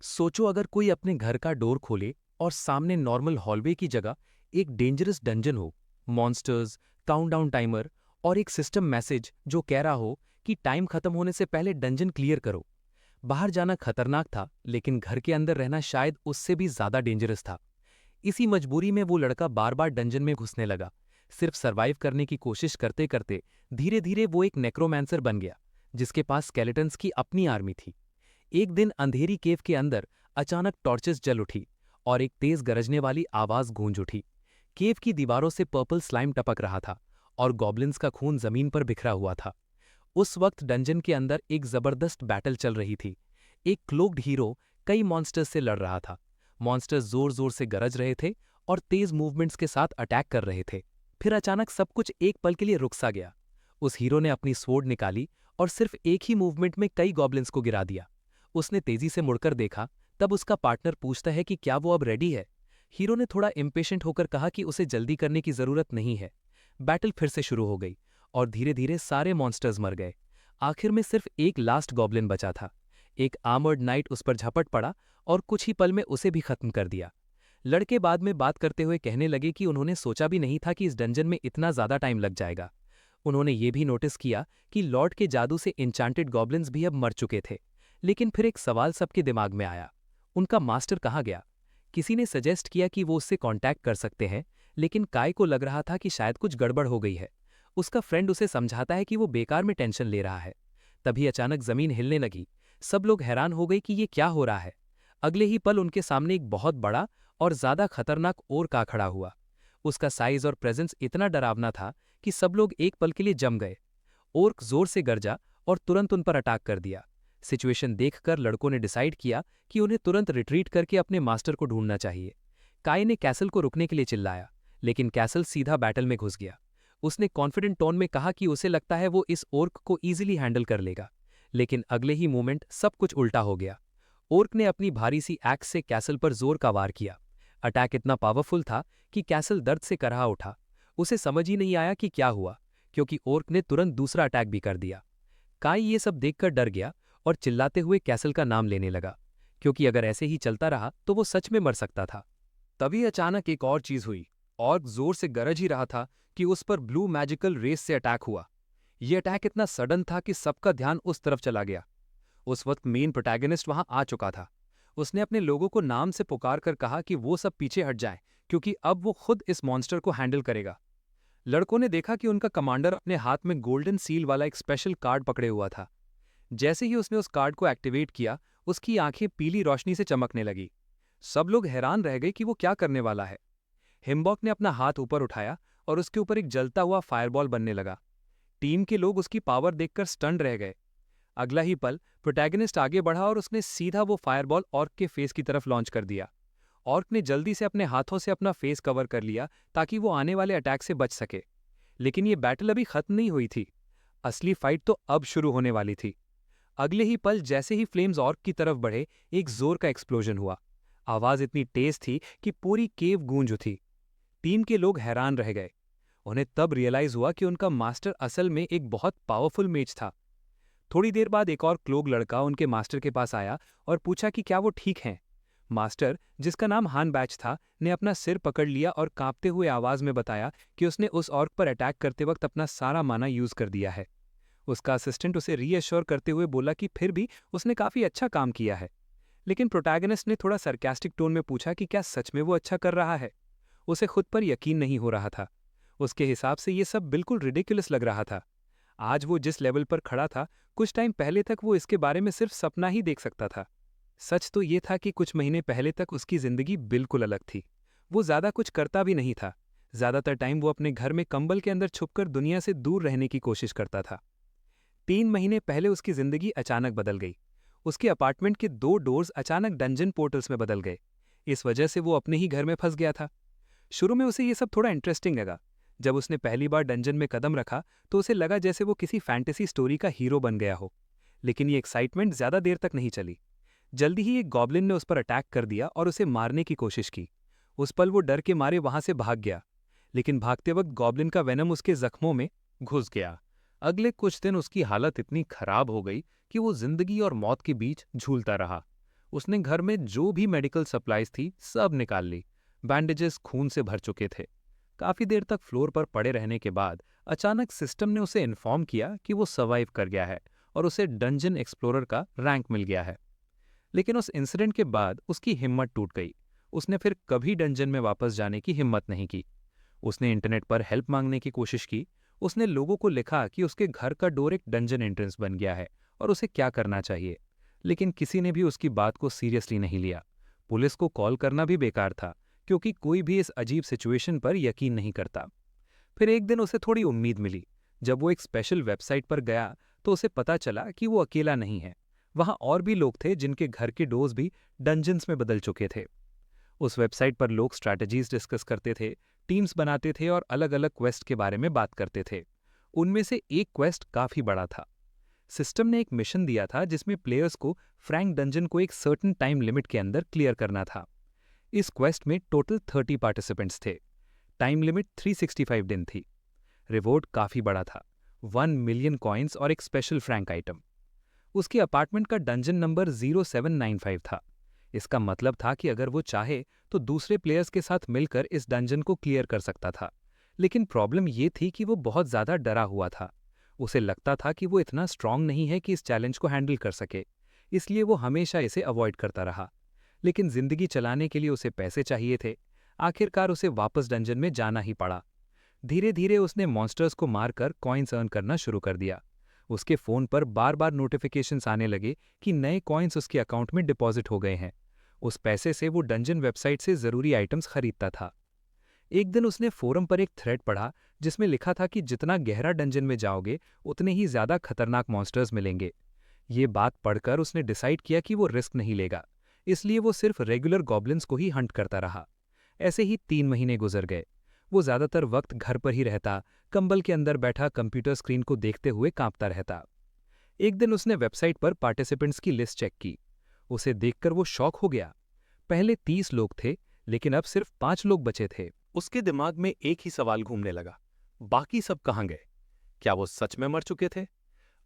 सोचो अगर कोई अपने घर का डोर खोले और सामने नॉर्मल हॉलवे की जगह एक डेंजरस डंजन हो, मॉन्स्टर्स, काउंटडाउन टाइमर और एक सिस्टम मैसेज जो कह रहा हो कि टाइम खत्म होने से पहले डंजन क्लियर करो। बाहर जाना खतरनाक था, लेकिन घर के अंदर रहना शायद उससे भी ज्यादा डेंजरस था। इसी मजबूरी में वो लड़का बार बार डंजन में घुसने लगा, सिर्फ सरवाइव करने की कोशिश करते करते धीरे धीरे वो एक नेक्रोमैंसर बन गया, जिसके पास स्केलेटन्स की अपनी आर्मी थी। एक दिन अंधेरी केव के अंदर अचानक टॉर्चेस जल उठी और एक तेज गरजने वाली आवाज गूंज उठी। केव की दीवारों से पर्पल स्लाइम टपक रहा था और गॉब्लिन्स का खून जमीन पर बिखरा हुआ था। उस वक्त डंजन के अंदर एक जबरदस्त बैटल चल रही थी। एक क्लोक्ड हीरो कई मॉन्स्टर्स से लड़ रहा था। मॉन्स्टर्स जोर जोर से गरज रहे थे और तेज मूवमेंट्स के साथ अटैक कर रहे थे। फिर अचानक सब कुछ एक पल के लिए रुक सा गया। उस हीरो ने अपनी स्वॉर्ड निकाली और सिर्फ एक ही मूवमेंट में कई गॉब्लिन्स को गिरा दिया। उसने तेजी से मुड़कर देखा, तब उसका पार्टनर पूछता है कि क्या वो अब रेडी है। हीरो ने थोड़ा इम्पेशेंट होकर कहा कि उसे जल्दी करने की जरूरत नहीं है। बैटल फिर से शुरू हो गई और धीरे धीरे सारे मॉन्स्टर्स मर गए। आखिर में सिर्फ एक लास्ट गॉब्लिन बचा था। एक आर्मर्ड नाइट उस पर झपट पड़ा और कुछ ही पल में उसे भी खत्म कर दिया। लड़के बाद में बात करते हुए कहने लगे कि उन्होंने सोचा भी नहीं था कि इस डंजन में इतना ज्यादा टाइम लग जाएगा। उन्होंने ये भी नोटिस किया कि लॉर्ड के जादू से इंचांटेड गॉब्लिन्स भी अब मर चुके थे। लेकिन फिर एक सवाल सबके दिमाग में आया, उनका मास्टर कहाँ गया? किसी ने सजेस्ट किया कि वो उससे कांटेक्ट कर सकते हैं, लेकिन काय को लग रहा था कि शायद कुछ गड़बड़ हो गई है। उसका फ्रेंड उसे समझाता है कि वो बेकार में टेंशन ले रहा है। तभी अचानक जमीन हिलने लगी। सब लोग हैरान हो गए कि ये क्या हो रहा है। अगले ही पल उनके सामने एक बहुत बड़ा और ज्यादा खतरनाक ओर्क आ खड़ा हुआ। उसका साइज और प्रेजेंस इतना डरावना था कि सब लोग एक पल के लिए जम गए। ओर्क जोर से गरजा और तुरंत उन पर अटैक कर दिया। सिचुएशन देखकर लड़कों ने डिसाइड किया कि उन्हें तुरंत रिट्रीट करके अपने मास्टर को ढूंढना चाहिए। काय ने कैसल को रुकने के लिए चिल्लाया, लेकिन कैसल सीधा बैटल में घुस गया। उसने कॉन्फिडेंट टोन में कहा कि उसे लगता है वो इस ओर्क को इजीली हैंडल कर लेगा। लेकिन अगले ही मोमेंट सब कुछ उल्टा हो गया। ओर्क ने अपनी भारी सी एक्स से कैसल पर जोर का वार किया। अटैक इतना पावरफुल था कि कैसल दर्द से करहा उठा। उसे समझ ही नहीं आया कि क्या हुआ, क्योंकि ओर्क ने तुरंत दूसरा अटैक भी कर दिया। काय ये सब देखकर डर गया और चिल्लाते हुए कैसल का नाम लेने लगा, क्योंकि अगर ऐसे ही चलता रहा तो वो सच में मर सकता था। तभी अचानक एक और चीज हुई। ऑर्क जोर से गरज ही रहा था कि उस पर ब्लू मैजिकल रेस से अटैक हुआ। यह अटैक इतना सडन था कि सबका ध्यान उस तरफ चला गया। उस वक्त मेन प्रोटैगनिस्ट वहां आ चुका था। उसने अपने लोगों को नाम से पुकार कर कहा कि वो सब पीछे हट जाएं, क्योंकि अब वो खुद इस मॉन्स्टर को हैंडल करेगा। लड़कों ने देखा कि उनका कमांडर अपने हाथ में गोल्डन सील वाला एक स्पेशल कार्ड पकड़े हुआ था। जैसे ही उसने उस कार्ड को एक्टिवेट किया, उसकी आंखें पीली रोशनी से चमकने लगी। सब लोग हैरान रह गए कि वो क्या करने वाला है। हिम्बॉक ने अपना हाथ ऊपर उठाया और उसके ऊपर एक जलता हुआ फायरबॉल बनने लगा। टीम के लोग उसकी पावर देखकर स्टन्ड रह गए। अगला ही पल प्रोटैगनिस्ट आगे बढ़ा और उसने सीधा वो फायरबॉल ऑर्क के फेस की तरफ लॉन्च कर दिया। ऑर्क ने जल्दी से अपने हाथों से अपना फेस कवर कर लिया ताकि वो आने वाले अटैक से बच सके। लेकिन ये बैटल अभी खत्म नहीं हुई थी। असली फाइट तो अब शुरू होने वाली थी। अगले ही पल जैसे ही फ्लेम्स ऑर्क की तरफ बढ़े, एक जोर का एक्सप्लोजन हुआ। आवाज इतनी तेज थी कि पूरी केव गूंज उठी। टीम के लोग हैरान रह गए। उन्हें तब रियलाइज हुआ कि उनका मास्टर असल में एक बहुत पावरफुल मेज था। थोड़ी देर बाद एक और क्लोग लड़का उनके मास्टर के पास आया और पूछा कि क्या वो ठीक हैं। मास्टर, जिसका नाम हान बैच था, ने अपना सिर पकड़ लिया और कांपते हुए आवाज में बताया कि उसने उस ऑर्क पर अटैक करते वक्त अपना सारा माना यूज कर दिया है। उसका असिस्टेंट उसे रीअश्योर करते हुए बोला कि फिर भी उसने काफी अच्छा काम किया है। लेकिन प्रोटैगनिस्ट ने थोड़ा सरकास्टिक टोन में पूछा कि क्या सच में वो अच्छा कर रहा है। उसे खुद पर यकीन नहीं हो रहा था। उसके हिसाब से ये सब बिल्कुल रिडिकुलस लग रहा था। आज वो जिस लेवल पर खड़ा था, कुछ टाइम पहले तक वो इसके बारे में सिर्फ सपना ही देख सकता था। सच तो ये था कि कुछ महीने पहले तक उसकी जिंदगी बिल्कुल अलग थी। वो ज्यादा कुछ करता भी नहीं था। ज्यादातर टाइम वो अपने घर में कंबल के अंदर छुपकर दुनिया से दूर रहने की कोशिश करता था। 3 महीने पहले उसकी जिंदगी अचानक बदल गई। उसके अपार्टमेंट के 2 डोर्स अचानक डंजन पोर्टल्स में बदल गए। इस वजह से वो अपने ही घर में फंस गया था। शुरू में उसे ये सब थोड़ा इंटरेस्टिंग लगा। जब उसने पहली बार डंजन में कदम रखा तो उसे लगा जैसे वो किसी फैंटेसी स्टोरी का हीरो बन गया हो। लेकिन ये एक्साइटमेंट ज्यादा देर तक नहीं चली। जल्दी ही एक गॉब्लिन ने उस पर अटैक कर दिया और उसे मारने की कोशिश की। उस पल वो डर के मारे वहां से भाग गया, लेकिन भागते वक्त गॉब्लिन का वेनम उसके जख्मों में घुस गया। अगले कुछ दिन उसकी हालत इतनी खराब हो गई कि वो जिंदगी और मौत के बीच झूलता रहा। उसने घर में जो भी मेडिकल सप्लाईज थी सब निकाल ली। बैंडेजेस खून से भर चुके थे। काफी देर तक फ्लोर पर पड़े रहने के बाद अचानक सिस्टम ने उसे इन्फॉर्म किया कि वो सर्वाइव कर गया है और उसे डंजन एक्सप्लोरर का रैंक मिल गया है। लेकिन उस इंसिडेंट के बाद उसकी हिम्मत टूट गई। उसने फिर कभी डंजन में वापस जाने की हिम्मत नहीं की। उसने इंटरनेट पर हेल्प मांगने की कोशिश की। उसने लोगों को लिखा कि उसके घर का डोर एक डंजन एंट्रेंस बन गया है और उसे क्या करना चाहिए। लेकिन किसी ने भी उसकी बात को सीरियसली नहीं लिया। पुलिस को कॉल करना भी बेकार था, क्योंकि कोई भी इस अजीब सिचुएशन पर यकीन नहीं करता। फिर एक दिन उसे थोड़ी उम्मीद मिली। जब वो एक स्पेशल वेबसाइट पर गया तो उसे पता चला कि वो अकेला नहीं है। वहां और भी लोग थे जिनके घर के डोर्स भी डंजन्स में बदल चुके थे। उस वेबसाइट पर लोग स्ट्रैटेजीज डिस्कस करते थे, टीम्स बनाते थे और अलग अलग क्वेस्ट के बारे में बात करते थे। उनमें से एक क्वेस्ट काफी बड़ा था। सिस्टम ने एक मिशन दिया था जिसमें प्लेयर्स को फ्रैंक डंजन को एक सर्टेन टाइम लिमिट के अंदर क्लियर करना था। इस क्वेस्ट में टोटल 30 पार्टिसिपेंट्स थे। टाइम लिमिट 365 दिन थी। रिवॉर्ड काफी बड़ा था, 1 मिलियन कॉइन्स और एक स्पेशल फ्रैंक आइटम। उसके अपार्टमेंट का डंजन नंबर 0795 था। इसका मतलब था कि अगर वो चाहे तो दूसरे प्लेयर्स के साथ मिलकर इस डंजन को क्लियर कर सकता था। लेकिन प्रॉब्लम ये थी कि वो बहुत ज्यादा डरा हुआ था। उसे लगता था कि वो इतना स्ट्रांग नहीं है कि इस चैलेंज को हैंडल कर सके, इसलिए वो हमेशा इसे अवॉइड करता रहा। लेकिन जिंदगी चलाने के लिए उसे पैसे चाहिए थे। आखिरकार उसे वापस डंजन में जाना ही पड़ा। धीरे धीरे उसने मॉन्स्टर्स को मारकर कॉइन्स अर्न करना शुरू कर दिया। उसके फोन पर बार बार नोटिफिकेशंस आने लगे कि नए कॉइन्स उसके अकाउंट में डिपॉजिट हो गए हैं। उस पैसे से वो डंजन वेबसाइट से जरूरी आइटम्स खरीदता था। एक दिन उसने फोरम पर एक थ्रेड पढ़ा जिसमें लिखा था कि जितना गहरा डंजन में जाओगे उतने ही ज्यादा खतरनाक मॉन्स्टर्स मिलेंगे। ये बात पढ़कर उसने डिसाइड किया कि वो रिस्क नहीं लेगा, इसलिए वो सिर्फ रेगुलर गॉब्लिन्स को ही हंट करता रहा। ऐसे ही 3 महीने गुजर गए। वो ज्यादातर वक्त घर पर ही रहता, कंबल के अंदर बैठा कंप्यूटर स्क्रीन को देखते हुए कांपता रहता। एक दिन उसने वेबसाइट पर पार्टिसिपेंट्स की लिस्ट चेक की। उसे देखकर वो शॉक हो गया। पहले 30 लोग थे, लेकिन अब सिर्फ 5 लोग बचे थे। उसके दिमाग में एक ही सवाल घूमने लगा, बाकी सब कहाँ गए? क्या वो सच में मर चुके थे?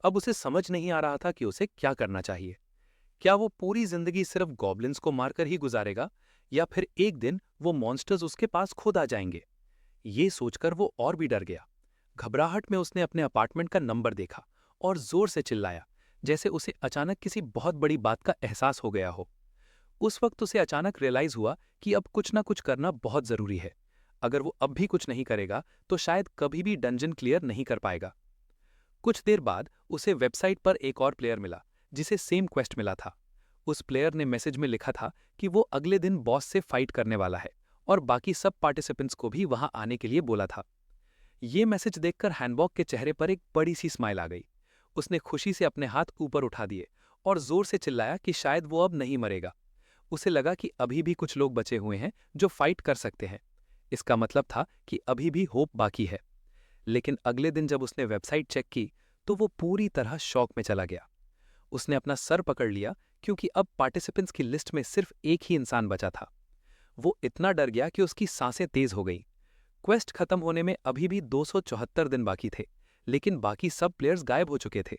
अब उसे समझ नहीं आ रहा था कि उसे क्या करना चाहिए। क्या वो पूरी जिंदगी सिर्फ गॉब्लिन्स को मारकर ही गुजारेगा, या फिर एक दिन वो मॉन्स्टर्स उसके पास खुद आ जाएंगे? ये सोचकर वो और भी डर गया। घबराहट में उसने अपने अपार्टमेंट का नंबर देखा और जोर से चिल्लाया, जैसे उसे अचानक किसी बहुत बड़ी बात का एहसास हो गया हो। उस वक्त उसे अचानक रियलाइज हुआ कि अब कुछ ना कुछ करना बहुत जरूरी है। अगर वो अब भी कुछ नहीं करेगा तो शायद कभी भी डंजन क्लियर नहीं कर पाएगा। कुछ देर बाद उसे वेबसाइट पर एक और प्लेयर मिला जिसे सेम क्वेस्ट मिला था। उस प्लेयर ने मैसेज में लिखा था कि वो अगले दिन बॉस से फाइट करने वाला है और बाकी सब पार्टिसिपेंट्स को भी वहां आने के लिए बोला था। ये मैसेज देखकर हैनबॉक के चेहरे पर एक बड़ी सी स्माइल आ गई। उसने खुशी से अपने हाथ ऊपर उठा दिए और जोर से चिल्लाया कि शायद वो अब नहीं मरेगा। उसे लगा कि अभी भी कुछ लोग बचे हुए हैं जो फाइट कर सकते हैं। इसका मतलब था कि अभी भी होप बाकी है। लेकिन अगले दिन जब उसने वेबसाइट चेक की तो वो पूरी तरह शॉक में चला गया। उसने अपना सर पकड़ लिया, क्योंकि अब पार्टिसिपेंट्स की लिस्ट में सिर्फ एक ही इंसान बचा था। वो इतना डर गया कि उसकी सांसें तेज हो गईं। क्वेस्ट खत्म होने में अभी भी 274 दिन बाकी थे, लेकिन बाकी सब प्लेयर्स गायब हो चुके थे।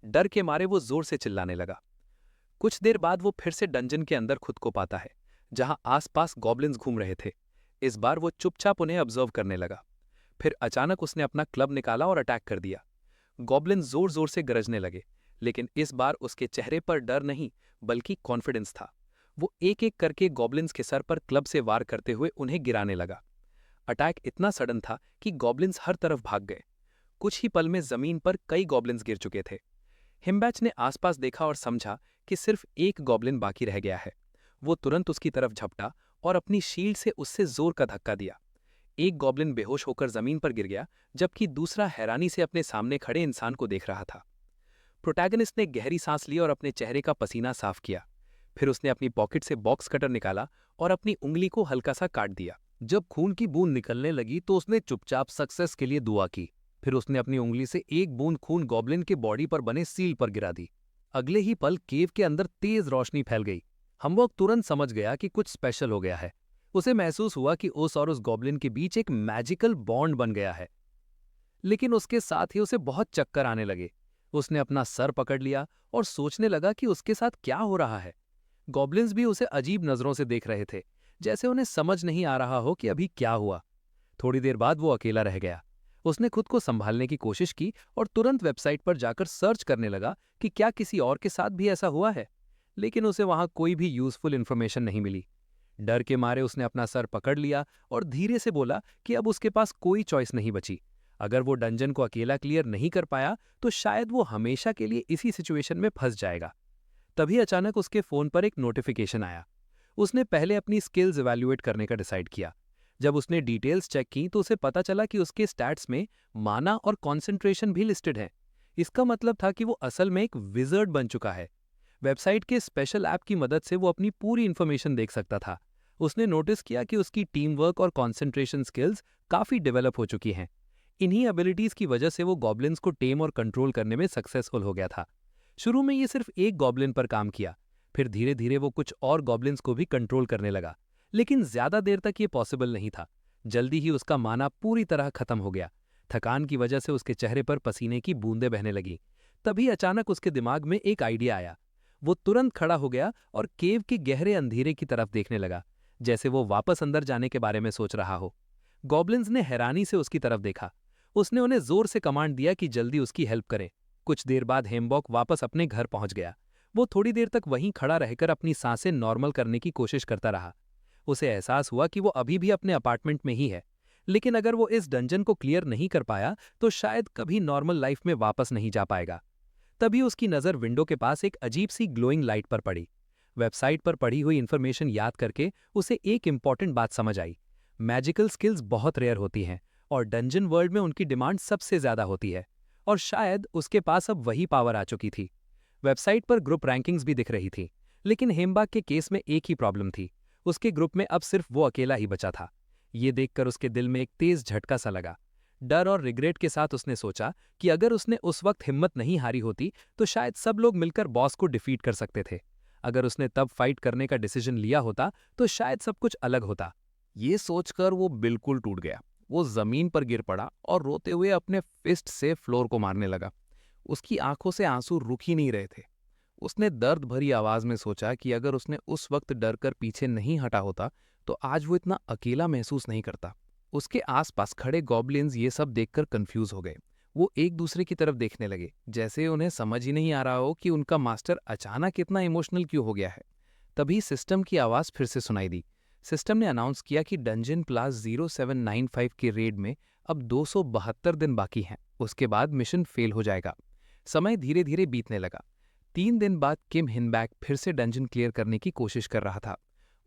डर के मारे वो जोर से चिल्लाने लगा। कुछ देर बाद वो फिर से डंजन के अंदर खुद को पाता है, जहां आसपास गॉब्लिन्स घूम रहे थे। इस बार वो चुपचाप उन्हें ऑब्जर्व करने लगा। फिर अचानक उसने अपना क्लब निकाला और अटैक कर दिया। गॉब्लिन्स जोर जोर से गरजने लगे, लेकिन इस बार उसके चेहरे पर डर नहीं बल्कि कॉन्फिडेंस था। वो एक एक करके गॉब्लिन्स के सर पर क्लब से वार करते हुए उन्हें गिराने लगा। अटैक इतना सडन था कि गॉब्लिन्स हर तरफ भाग गए। कुछ ही पल में जमीन पर कई गॉब्लिन्स गिर चुके थे। हिम्बैच ने आसपास देखा और समझा कि सिर्फ एक गॉब्लिन बाकी रह गया है। वो तुरंत उसकी तरफ झपटा और अपनी शील्ड से उससे जोर का धक्का दिया। एक गॉब्लिन बेहोश होकर जमीन पर गिर गया, जबकि दूसरा हैरानी से अपने सामने खड़े इंसान को देख रहा था। प्रोटैगनिस्ट ने गहरी सांस ली और अपने चेहरे का पसीना साफ किया। फिर उसने अपनी पॉकेट से बॉक्स कटर निकाला और अपनी उंगली को हल्का सा काट दिया। जब खून की बूंद निकलने लगी तो उसने चुपचाप सक्सेस के लिए दुआ की। फिर उसने अपनी उंगली से एक बूंद खून गॉब्लिन के बॉडी पर बने सील पर गिरा दी। अगले ही पल केव के अंदर तेज रोशनी फैल गई। हम्बॉक तुरंत समझ गया कि कुछ स्पेशल हो गया है। उसे महसूस हुआ कि उस और उस गॉब्लिन के बीच एक मैजिकल बॉन्ड बन गया है। लेकिन उसके साथ ही उसे बहुत चक्कर आने लगे। उसने अपना सर पकड़ लिया और सोचने लगा कि उसके साथ क्या हो रहा है। गॉब्लिन्स भी उसे अजीब नजरों से देख रहे थे, जैसे उन्हें समझ नहीं आ रहा हो कि अभी क्या हुआ। थोड़ी देर बाद वो अकेला रह गया। उसने खुद को संभालने की कोशिश की और तुरंत वेबसाइट पर जाकर सर्च करने लगा कि क्या किसी और के साथ भी ऐसा हुआ है, लेकिन उसे वहां कोई भी यूजफुल इंफॉर्मेशन नहीं मिली। डर के मारे उसने अपना सर पकड़ लिया और धीरे से बोला कि अब उसके पास कोई चॉइस नहीं बची। अगर वो डंजन को अकेला क्लियर नहीं कर पाया तो शायद वो हमेशा के लिए इसी सिचुएशन में फंस जाएगा। तभी अचानक उसके फोन पर एक नोटिफिकेशन आया। उसने पहले अपनी स्किल्स इवैल्यूएट करने का डिसाइड किया। जब उसने डिटेल्स चेक की तो उसे पता चला कि उसके स्टैट्स में माना और कंसंट्रेशन भी लिस्टेड है। इसका मतलब था कि वो असल में एक विजर्ड बन चुका है। वेबसाइट के स्पेशल ऐप की मदद से वो अपनी पूरी इंफॉर्मेशन देख सकता था। उसने नोटिस किया कि उसकी टीम वर्क और कंसंट्रेशन स्किल्स काफी डेवलप हो चुकी हैं। इन्हीं एबिलिटीज की वजह से वो गॉब्लिन्स को टेम और कंट्रोल करने में सक्सेसफुल हो गया था। शुरू में ये सिर्फ एक गॉब्लिन पर काम किया, फिर धीरे धीरे वो कुछ और गॉब्लिन्स को भी कंट्रोल करने लगा, लेकिन ज्यादा देर तक ये पॉसिबल नहीं था। जल्दी ही उसका माना पूरी तरह खत्म हो गया। थकान की वजह से उसके चेहरे पर पसीने की बूंदें बहने लगी। तभी अचानक उसके दिमाग में एक आइडिया आया। वो तुरंत खड़ा हो गया और केव के गहरे अंधेरे की तरफ देखने लगा, जैसे वो वापस अंदर जाने के बारे में सोच रहा हो। गॉब्लिन्स ने हैरानी से उसकी तरफ देखा। उसने उन्हें जोर से कमांड दिया कि जल्दी उसकी हेल्प करें। कुछ देर बाद हेमबॉक वापस अपने घर पहुंच गया। वो थोड़ी देर तक वहीं खड़ा रहकर अपनी सांसें नॉर्मल करने की कोशिश करता रहा। उसे एहसास हुआ कि वो अभी भी अपने अपार्टमेंट में ही है, लेकिन अगर वो इस डंजन को क्लियर नहीं कर पाया तो शायद कभी नॉर्मल लाइफ में वापस नहीं जा पाएगा। तभी उसकी नज़र विंडो के पास एक अजीब सी ग्लोइंग लाइट पर पड़ी। वेबसाइट पर पढ़ी हुई इंफॉर्मेशन याद करके उसे एक इंपॉर्टेंट बात समझ आई। मैजिकल स्किल्स बहुत रेयर होती हैं और डंजन वर्ल्ड में उनकी डिमांड सबसे ज्यादा होती है, और शायद उसके पास अब वही पावर आ चुकी थी। वेबसाइट पर ग्रुप रैंकिंग्स भी दिख रही थी, लेकिन हेमबाग के केस में एक ही प्रॉब्लम थी। उसके ग्रुप में अब सिर्फ वो अकेला ही बचा था। ये देखकर उसके दिल में एक तेज झटका सा लगा। डर और रिग्रेट के साथ उसने सोचा कि अगर उसने उस वक्त हिम्मत नहीं हारी होती तो शायद सब लोग मिलकर बॉस को डिफीट कर सकते थे। अगर उसने तब फाइट करने का डिसीजन लिया होता तो शायद सब कुछ अलग होता। ये सोचकर वो बिल्कुल टूट गया। वो जमीन पर गिर पड़ा और रोते हुए अपने फिस्ट से फ्लोर को मारने लगा। उसकी आंखों से आंसू रुक ही नहीं रहे थे। उसने दर्द भरी आवाज में सोचा कि अगर उसने उस वक्त डर कर पीछे नहीं हटा होता तो आज वो इतना अकेला महसूस नहीं करता। उसके आसपास खड़े गॉब्लिन्स ये सब देखकर कंफ्यूज हो गए। वो एक दूसरे की तरफ देखने लगे, जैसे उन्हें समझ ही नहीं आ रहा हो कि उनका मास्टर अचानक इतना इमोशनल क्यों हो गया है। तभी सिस्टम की आवाज फिर से सुनाई दी। सिस्टम ने अनाउंस किया कि डंजन प्लास 0795 के रेड में अब 272 दिन बाकी हैं। उसके बाद मिशन फेल हो जाएगा। समय धीरे धीरे बीतने लगा। 3 दिन बाद किम हिनबैक फिर से डंजन क्लियर करने की कोशिश कर रहा था।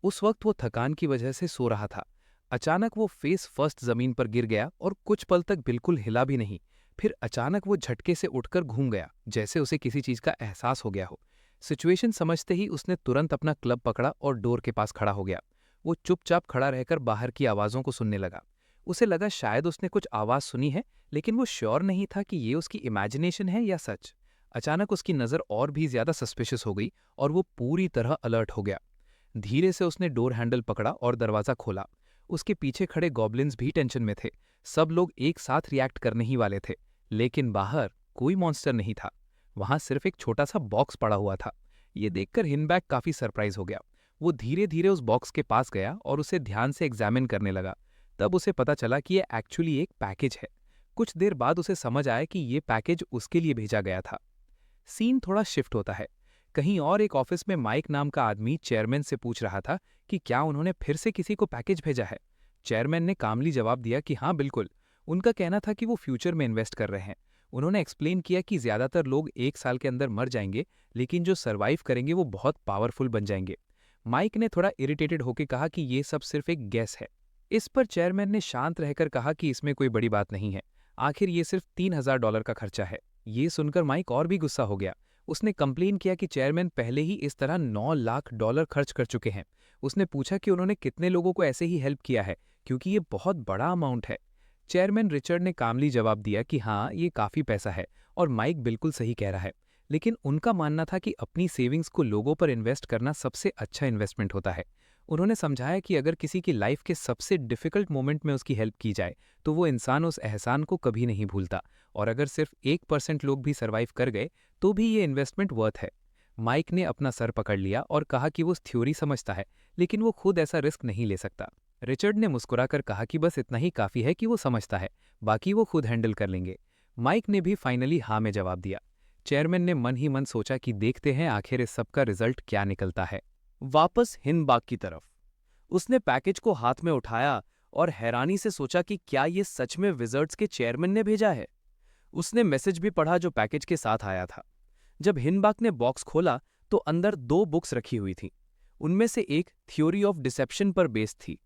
उस वक्त वो थकान की वजह से सो रहा था। अचानक वो फेस फर्स्ट जमीन पर गिर गया और कुछ पल तक बिल्कुल हिला भी नहीं। फिर अचानक वो झटके से उठकर घूम गया, जैसे उसे किसी चीज का एहसास हो गया हो। सिचुएशन समझते ही उसने तुरंत अपना क्लब पकड़ा और डोर के पास खड़ा हो गया। वो चुपचाप खड़ा रहकर बाहर की आवाजों को सुनने लगा। उसे लगा शायद उसने कुछ आवाज सुनी है, लेकिन वो श्योर नहीं था कि ये उसकी इमेजिनेशन है या सच। अचानक उसकी नजर और भी ज्यादा सस्पिशियस हो गई और वो पूरी तरह अलर्ट हो गया। धीरे से उसने डोर हैंडल पकड़ा और दरवाजा खोला। उसके पीछे खड़े गॉब्लिन्स भी टेंशन में थे। सब लोग एक साथ रिएक्ट करने ही वाले थे, लेकिन बाहर कोई मॉन्स्टर नहीं था। वहां सिर्फ एक छोटा सा बॉक्स पड़ा हुआ था। ये देखकर हिनबैक काफी सरप्राइज हो गया। वो धीरे धीरे उस बॉक्स के पास गया और उसे ध्यान से एग्जामिन करने लगा। तब उसे पता चला कि ये एक्चुअली एक पैकेज है। कुछ देर बाद उसे समझ आया कि ये पैकेज उसके लिए भेजा गया था। सीन थोड़ा शिफ्ट होता है। कहीं और एक ऑफिस में माइक नाम का आदमी चेयरमैन से पूछ रहा था कि क्या उन्होंने फिर से किसी को पैकेज भेजा है। चेयरमैन ने कामली जवाब दिया कि हाँ बिल्कुल। उनका कहना था कि वो फ्यूचर में इन्वेस्ट कर रहे हैं। उन्होंने एक्सप्लेन किया कि ज्यादातर लोग 1 साल के अंदर मर जाएंगे, लेकिन जो सर्वाइव करेंगे वो बहुत पावरफुल बन जाएंगे। माइक ने थोड़ा इरिटेटेड होकर कहा कि ये सब सिर्फ एक गेस है। इस पर चेयरमैन ने शांत रहकर कहा कि इसमें कोई बड़ी बात नहीं है, आखिर ये सिर्फ $3000 का खर्चा है। ये सुनकर माइक और भी गुस्सा हो गया। उसने कंप्लेन किया कि चेयरमैन पहले ही इस तरह $9 लाख खर्च कर चुके हैं। उसने पूछा कि उन्होंने कितने लोगों को ऐसे ही हेल्प किया है, क्योंकि ये बहुत बड़ा अमाउंट है। चेयरमैन रिचर्ड ने कामली जवाब दिया कि हाँ ये काफी पैसा है और माइक बिल्कुल सही कह रहा है, लेकिन उनका मानना था कि अपनी सेविंग्स को लोगों पर इन्वेस्ट करना सबसे अच्छा इन्वेस्टमेंट होता है। उन्होंने समझाया कि अगर किसी की लाइफ के सबसे डिफिकल्ट मोमेंट में उसकी हेल्प की जाए तो वो इंसान उस एहसान को कभी नहीं भूलता, और अगर सिर्फ 1% लोग भी सर्वाइव कर गए तो भी ये इन्वेस्टमेंट वर्थ है। माइक ने अपना सर पकड़ लिया और कहा कि वो थ्योरी समझता है, लेकिन वो खुद ऐसा रिस्क नहीं ले सकता। रिचर्ड ने मुस्कुराकर कहा कि बस इतना ही काफी है कि वो समझता है, बाकी वो खुद हैंडल कर लेंगे। माइक ने भी फाइनली हाँ में जवाब दिया। चेयरमैन ने मन ही मन सोचा कि देखते हैं आखिर इस सब का रिजल्ट क्या निकलता है। वापस हिंदबाग की तरफ उसने पैकेज को हाथ में उठाया और हैरानी से सोचा कि क्या ये सच में विजर्ड्स के चेयरमैन ने भेजा है। उसने मैसेज भी पढ़ा जो पैकेज के साथ आया था। जब हिंदबाग ने बॉक्स खोला तो अंदर 2 बुक्स रखी हुई थीं। उनमें से एक थ्योरी ऑफ डिसेप्शन पर बेस्ड थी।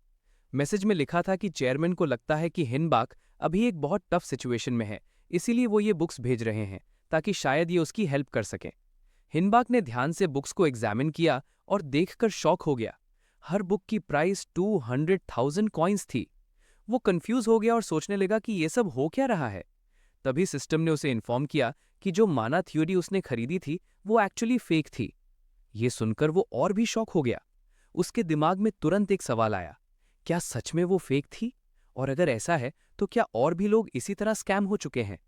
मैसेज में लिखा था कि चेयरमैन को लगता है कि हिंदबाग अभी एक बहुत टफ सिचुएशन में है, इसीलिए वो ये बुक्स भेज रहे हैं ताकि शायद ये उसकी हेल्प कर सकें। हिंदबाग ने ध्यान से बुक्स को एग्जामिन किया और देखकर शॉक हो गया। हर बुक की प्राइस 200,000 कॉइन्स थी। वो कंफ्यूज हो गया और सोचने लगा कि ये सब हो क्या रहा है। तभी सिस्टम ने उसे इन्फॉर्म किया कि जो माना थ्योरी उसने खरीदी थी वो एक्चुअली फेक थी। ये सुनकर वो और भी शॉक हो गया। उसके दिमाग में तुरंत एक सवाल आया, क्या सच में वो फेक थी? और अगर ऐसा है तो क्या और भी लोग इसी तरह स्कैम हो चुके हैं?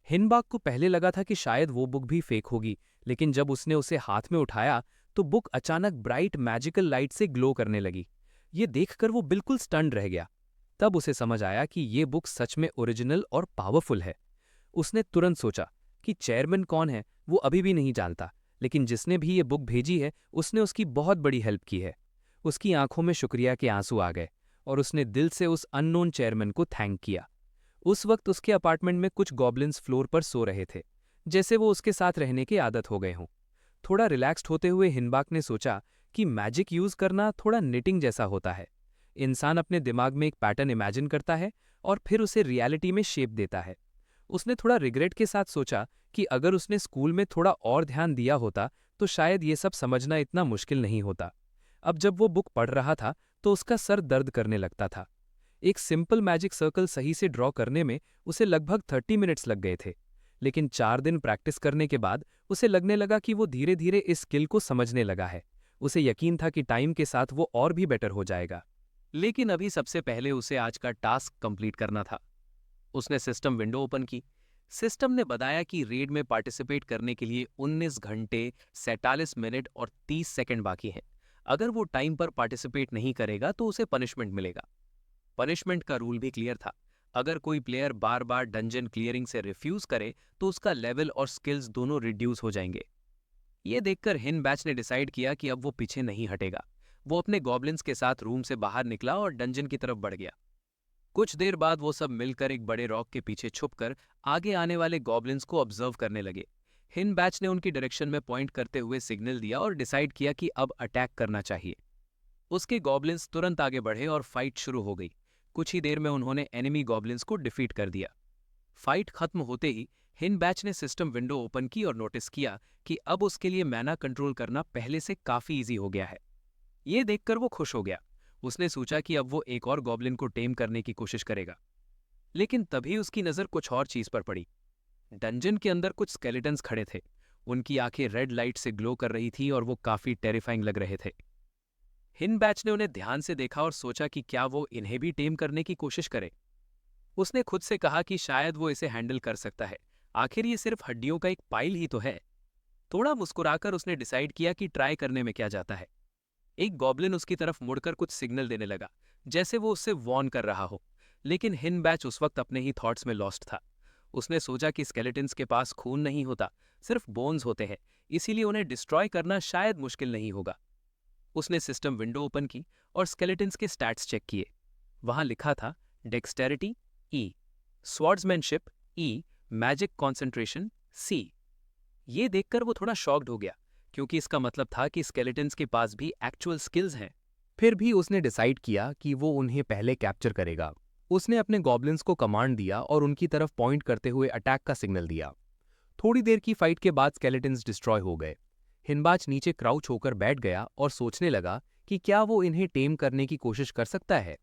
हिंदबाग को पहले लगा था कि शायद वो बुक भी फेक होगी, लेकिन जब उसने उसे हाथ में उठाया तो बुक अचानक ब्राइट मैजिकल लाइट से ग्लो करने लगी। ये देखकर वो बिल्कुल स्टन्ड रह गया। तब उसे समझ आया कि ये बुक सच में ओरिजिनल और पावरफुल है। उसने तुरंत सोचा कि चेयरमैन कौन है वो अभी भी नहीं जानता, लेकिन जिसने भी ये बुक भेजी है उसने उसकी बहुत बड़ी हेल्प की है। उसकी आंखों में शुक्रिया के आंसू आ गए और उसने दिल से उस अननोन चेयरमैन को थैंक किया। उस वक्त उसके अपार्टमेंट में कुछ गॉब्लिन्स फ्लोर पर सो रहे थे, जैसे वो उसके साथ रहने की आदत हो गए हों। थोड़ा रिलैक्स्ड होते हुए हिंदबाग ने सोचा कि मैजिक यूज करना थोड़ा निटिंग जैसा होता है। इंसान अपने दिमाग में एक पैटर्न इमेजिन करता है और फिर उसे रियलिटी में शेप देता है। उसने थोड़ा रिग्रेट के साथ सोचा कि अगर उसने स्कूल में थोड़ा और ध्यान दिया होता तो शायद ये सब समझना इतना मुश्किल नहीं होता। अब जब वो बुक पढ़ रहा था तो उसका सर दर्द करने लगता था। एक सिंपल मैजिक सर्कल सही से ड्रॉ करने में उसे लगभग 30 मिनट्स लग गए थे, लेकिन 4 दिन प्रैक्टिस करने के बाद उसे लगने लगा कि वो धीरे धीरे इस स्किल को समझने लगा है। उसे यकीन था कि टाइम के साथ वो और भी बेटर हो जाएगा। लेकिन अभी सबसे पहले उसे आज का टास्क कंप्लीट करना था। उसने सिस्टम विंडो ओपन की। सिस्टम ने बताया कि रेड में पार्टिसिपेट करने के लिए 19 घंटे 47 मिनट और 30 सेकंड बाकी हैं। अगर वो टाइम पर पार्टिसिपेट नहीं करेगा तो उसे पनिशमेंट मिलेगा। पनिशमेंट का रूल भी क्लियर था। अगर कोई प्लेयर बार बार डंजन क्लियरिंग से रिफ्यूज करे तो उसका लेवल और स्किल्स दोनों रिड्यूस हो जाएंगे। ये देखकर हिन बैच ने डिसाइड किया कि अब वो पीछे नहीं हटेगा। वो अपने गॉब्लिन्स के साथ रूम से बाहर निकला और डंजन की तरफ बढ़ गया। कुछ देर बाद वो सब मिलकर एक बड़े रॉक के पीछे छुपकर आगे आने वाले गॉब्लिन्स को ऑब्जर्व करने लगे। हिन बैच ने उनकी डायरेक्शन में पॉइंट करते हुए सिग्नल दिया और डिसाइड किया कि अब अटैक करना चाहिए। उसके गॉब्लिन्स तुरंत आगे बढ़े और फाइट शुरू हो गई। कुछ ही देर में उन्होंने एनिमी गॉब्लिन्स को डिफीट कर दिया। फाइट खत्म होते ही हिन बैच ने सिस्टम विंडो ओपन की और नोटिस किया कि अब उसके लिए मैना कंट्रोल करना पहले से काफी इजी हो गया है। ये देखकर वो खुश हो गया। उसने सोचा कि अब वो एक और गॉब्लिन को टेम करने की कोशिश करेगा। लेकिन तभी उसकी नजर कुछ और चीज पर पड़ी। डंजन के अंदर कुछ स्केलेटन्स खड़े थे। उनकी आंखें रेड लाइट से ग्लो कर रही थी और वो काफी टेरिफाइंग लग रहे थे। हिन बैच ने उन्हें ध्यान से देखा और सोचा कि क्या वो इन्हें भी टेम करने की कोशिश करे। उसने खुद से कहा कि शायद वो इसे हैंडल कर सकता है, आखिर ये सिर्फ हड्डियों का एक पाइल ही तो है। थोड़ा मुस्कुराकर उसने डिसाइड किया कि ट्राई करने में क्या जाता है। एक गॉब्लिन उसकी तरफ मुड़कर कुछ सिग्नल देने लगा, जैसे वो उससे वॉर्न कर रहा हो। लेकिन हिन बैच उस वक्त अपने ही थॉट्स में लॉस्ट था। उसने सोचा कि स्केलेटन्स के पास खून नहीं होता, सिर्फ बोन्स होते हैं, इसीलिए उन्हें डिस्ट्रॉय करना शायद मुश्किल नहीं होगा। उसने सिस्टम विंडो ओपन की और स्केलेटन्स के स्टैट्स चेक किए। वहां लिखा था डेक्सटेरिटी ई, स्वॉर्ड्समैनशिप ई, मैजिक कॉन्सेंट्रेशन सी। ये देखकर वो थोड़ा शॉक्ड हो गया, क्योंकि इसका मतलब था कि स्केलेटन्स के पास भी एक्चुअल स्किल्स हैं। फिर भी उसने डिसाइड किया कि वो उन्हें पहले कैप्चर करेगा। उसने अपने गॉब्लिन्स को कमांड दिया और उनकी तरफ पॉइंट करते हुए अटैक का सिग्नल दिया। थोड़ी देर की फाइट के बाद स्केलेटन्स डिस्ट्रॉय हो गए। हिनबाच नीचे क्राउच होकर बैठ गया और सोचने लगा कि क्या वो इन्हें टेम करने की कोशिश कर सकता है।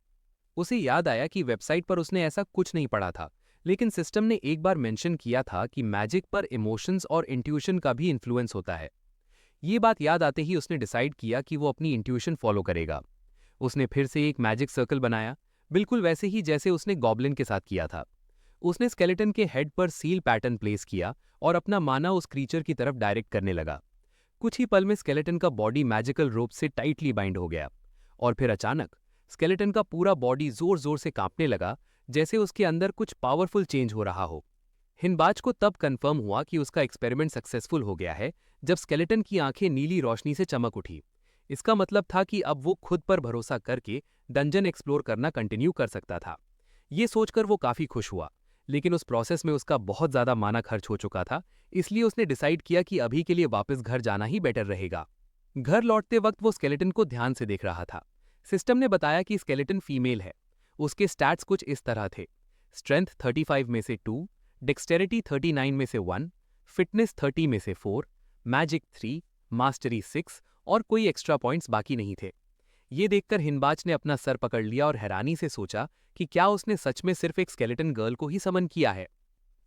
उसे याद आया कि वेबसाइट पर उसने ऐसा कुछ नहीं पढ़ा था, लेकिन सिस्टम ने एक बार मेंशन किया था कि मैजिक पर इमोशंस और इंट्यूशन का भी इन्फ्लुएंस होता है। ये बात याद आते ही उसने डिसाइड किया कि वो अपनी इंट्यूशन फॉलो करेगा। उसने फिर से एक मैजिक सर्कल बनाया, बिल्कुल वैसे ही जैसे उसने गॉब्लिन के साथ किया था। उसने स्केलेटन के हेड पर सील पैटर्न प्लेस किया और अपना माना उस क्रीचर की तरफ डायरेक्ट करने लगा। कुछ ही पल में स्केलेटन का बॉडी मैजिकल रोप से टाइटली बाइंड हो गया और फिर अचानक स्केलेटन का पूरा बॉडी जोर जोर से कांपने लगा, जैसे उसके अंदर कुछ पावरफुल चेंज हो रहा हो। हिनबाज को तब कंफर्म हुआ कि उसका एक्सपेरिमेंट सक्सेसफुल हो गया है जब स्केलेटन की आंखें नीली रोशनी से चमक उठी। इसका मतलब था कि अब वो खुद पर भरोसा करके डंजन एक्सप्लोर करना कंटिन्यू कर सकता था। ये सोचकर वो काफी खुश हुआ, लेकिन उस प्रोसेस में उसका बहुत ज्यादा माना खर्च हो चुका था, इसलिए उसने डिसाइड किया कि अभी के लिए वापस घर जाना ही बेटर रहेगा। घर लौटते वक्त वो स्केलेटन को ध्यान से देख रहा था। सिस्टम ने बताया कि स्केलेटन फीमेल है। उसके स्टैट्स कुछ इस तरह थे: स्ट्रेंथ 35 में से 2, डेक्सटेरिटी 39 में से 1, फिटनेस 30 में से 4, मैजिक 3, मास्टरी 6 और कोई एक्स्ट्रा पॉइंट्स बाकी नहीं थे। ये देखकर हिनबाज ने अपना सर पकड़ लिया और हैरानी से सोचा कि क्या उसने सच में सिर्फ एक स्केलेटन गर्ल को ही समन किया है।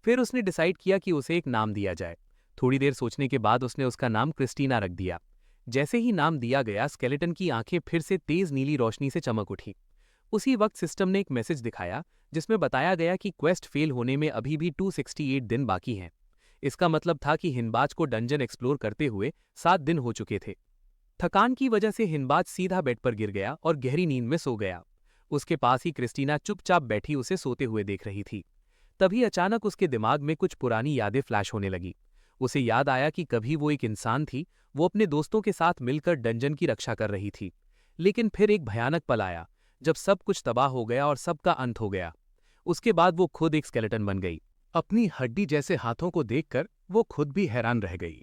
फिर उसने डिसाइड किया कि उसे एक नाम दिया जाए। थोड़ी देर सोचने के बाद उसने उसका नाम क्रिस्टीना रख दिया। जैसे ही नाम दिया गया, स्केलेटन की आंखें फिर से तेज नीली रोशनी से चमक उठी। उसी वक्त सिस्टम ने एक मैसेज दिखाया जिसमें बताया गया कि क्वेस्ट फेल होने में अभी भी 268 दिन बाकी हैं। इसका मतलब था कि हिनबाज को डंजन एक्सप्लोर करते हुए 7 दिन हो चुके थे। थकान की वजह से हिनबाज सीधा बेड पर गिर गया और गहरी नींद में सो गया। उसके पास ही क्रिस्टीना चुपचाप बैठी उसे सोते हुए देख रही थी। तभी अचानक उसके दिमाग में कुछ पुरानी यादें फ्लैश होने लगी। उसे याद आया कि कभी वो एक इंसान थी, वो अपने दोस्तों के साथ मिलकर डंजन की रक्षा कर रही थी। लेकिन फिर एक भयानक पल आया जब सब कुछ तबाह हो गया और सबका अंत हो गया। उसके बाद वो खुद एक स्केलेटन बन गई। अपनी हड्डी जैसे हाथों को देखकर वो खुद भी हैरान रह गई।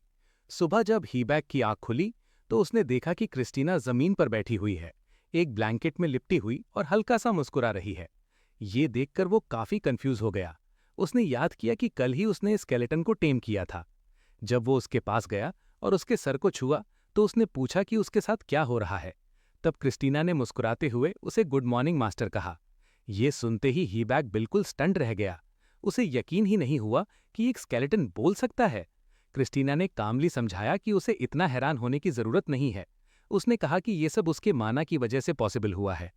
सुबह जब हीबैक की आंख खुली तो उसने देखा कि क्रिस्टीना जमीन पर बैठी हुई है, एक ब्लैंकेट में लिपटी हुई और हल्का सा मुस्कुरा रही है। ये देखकर वो काफी कंफ्यूज हो गया। उसने याद किया कि कल ही उसने स्केलेटन को टेम किया था। जब वो उसके पास गया और उसके सर को छुआ तो उसने पूछा कि उसके साथ क्या हो रहा है। तब क्रिस्टीना ने मुस्कुराते हुए उसे गुड मॉर्निंग मास्टर कहा। ये सुनते ही हीबैक बिल्कुल स्टंट रह गया। उसे यकीन ही नहीं हुआ कि एक स्केलेटन बोल सकता है। क्रिस्टीना ने कामली समझाया कि उसे इतना हैरान होने की जरूरत नहीं है। उसने कहा कि ये सब उसके माना की वजह से पॉसिबल हुआ है।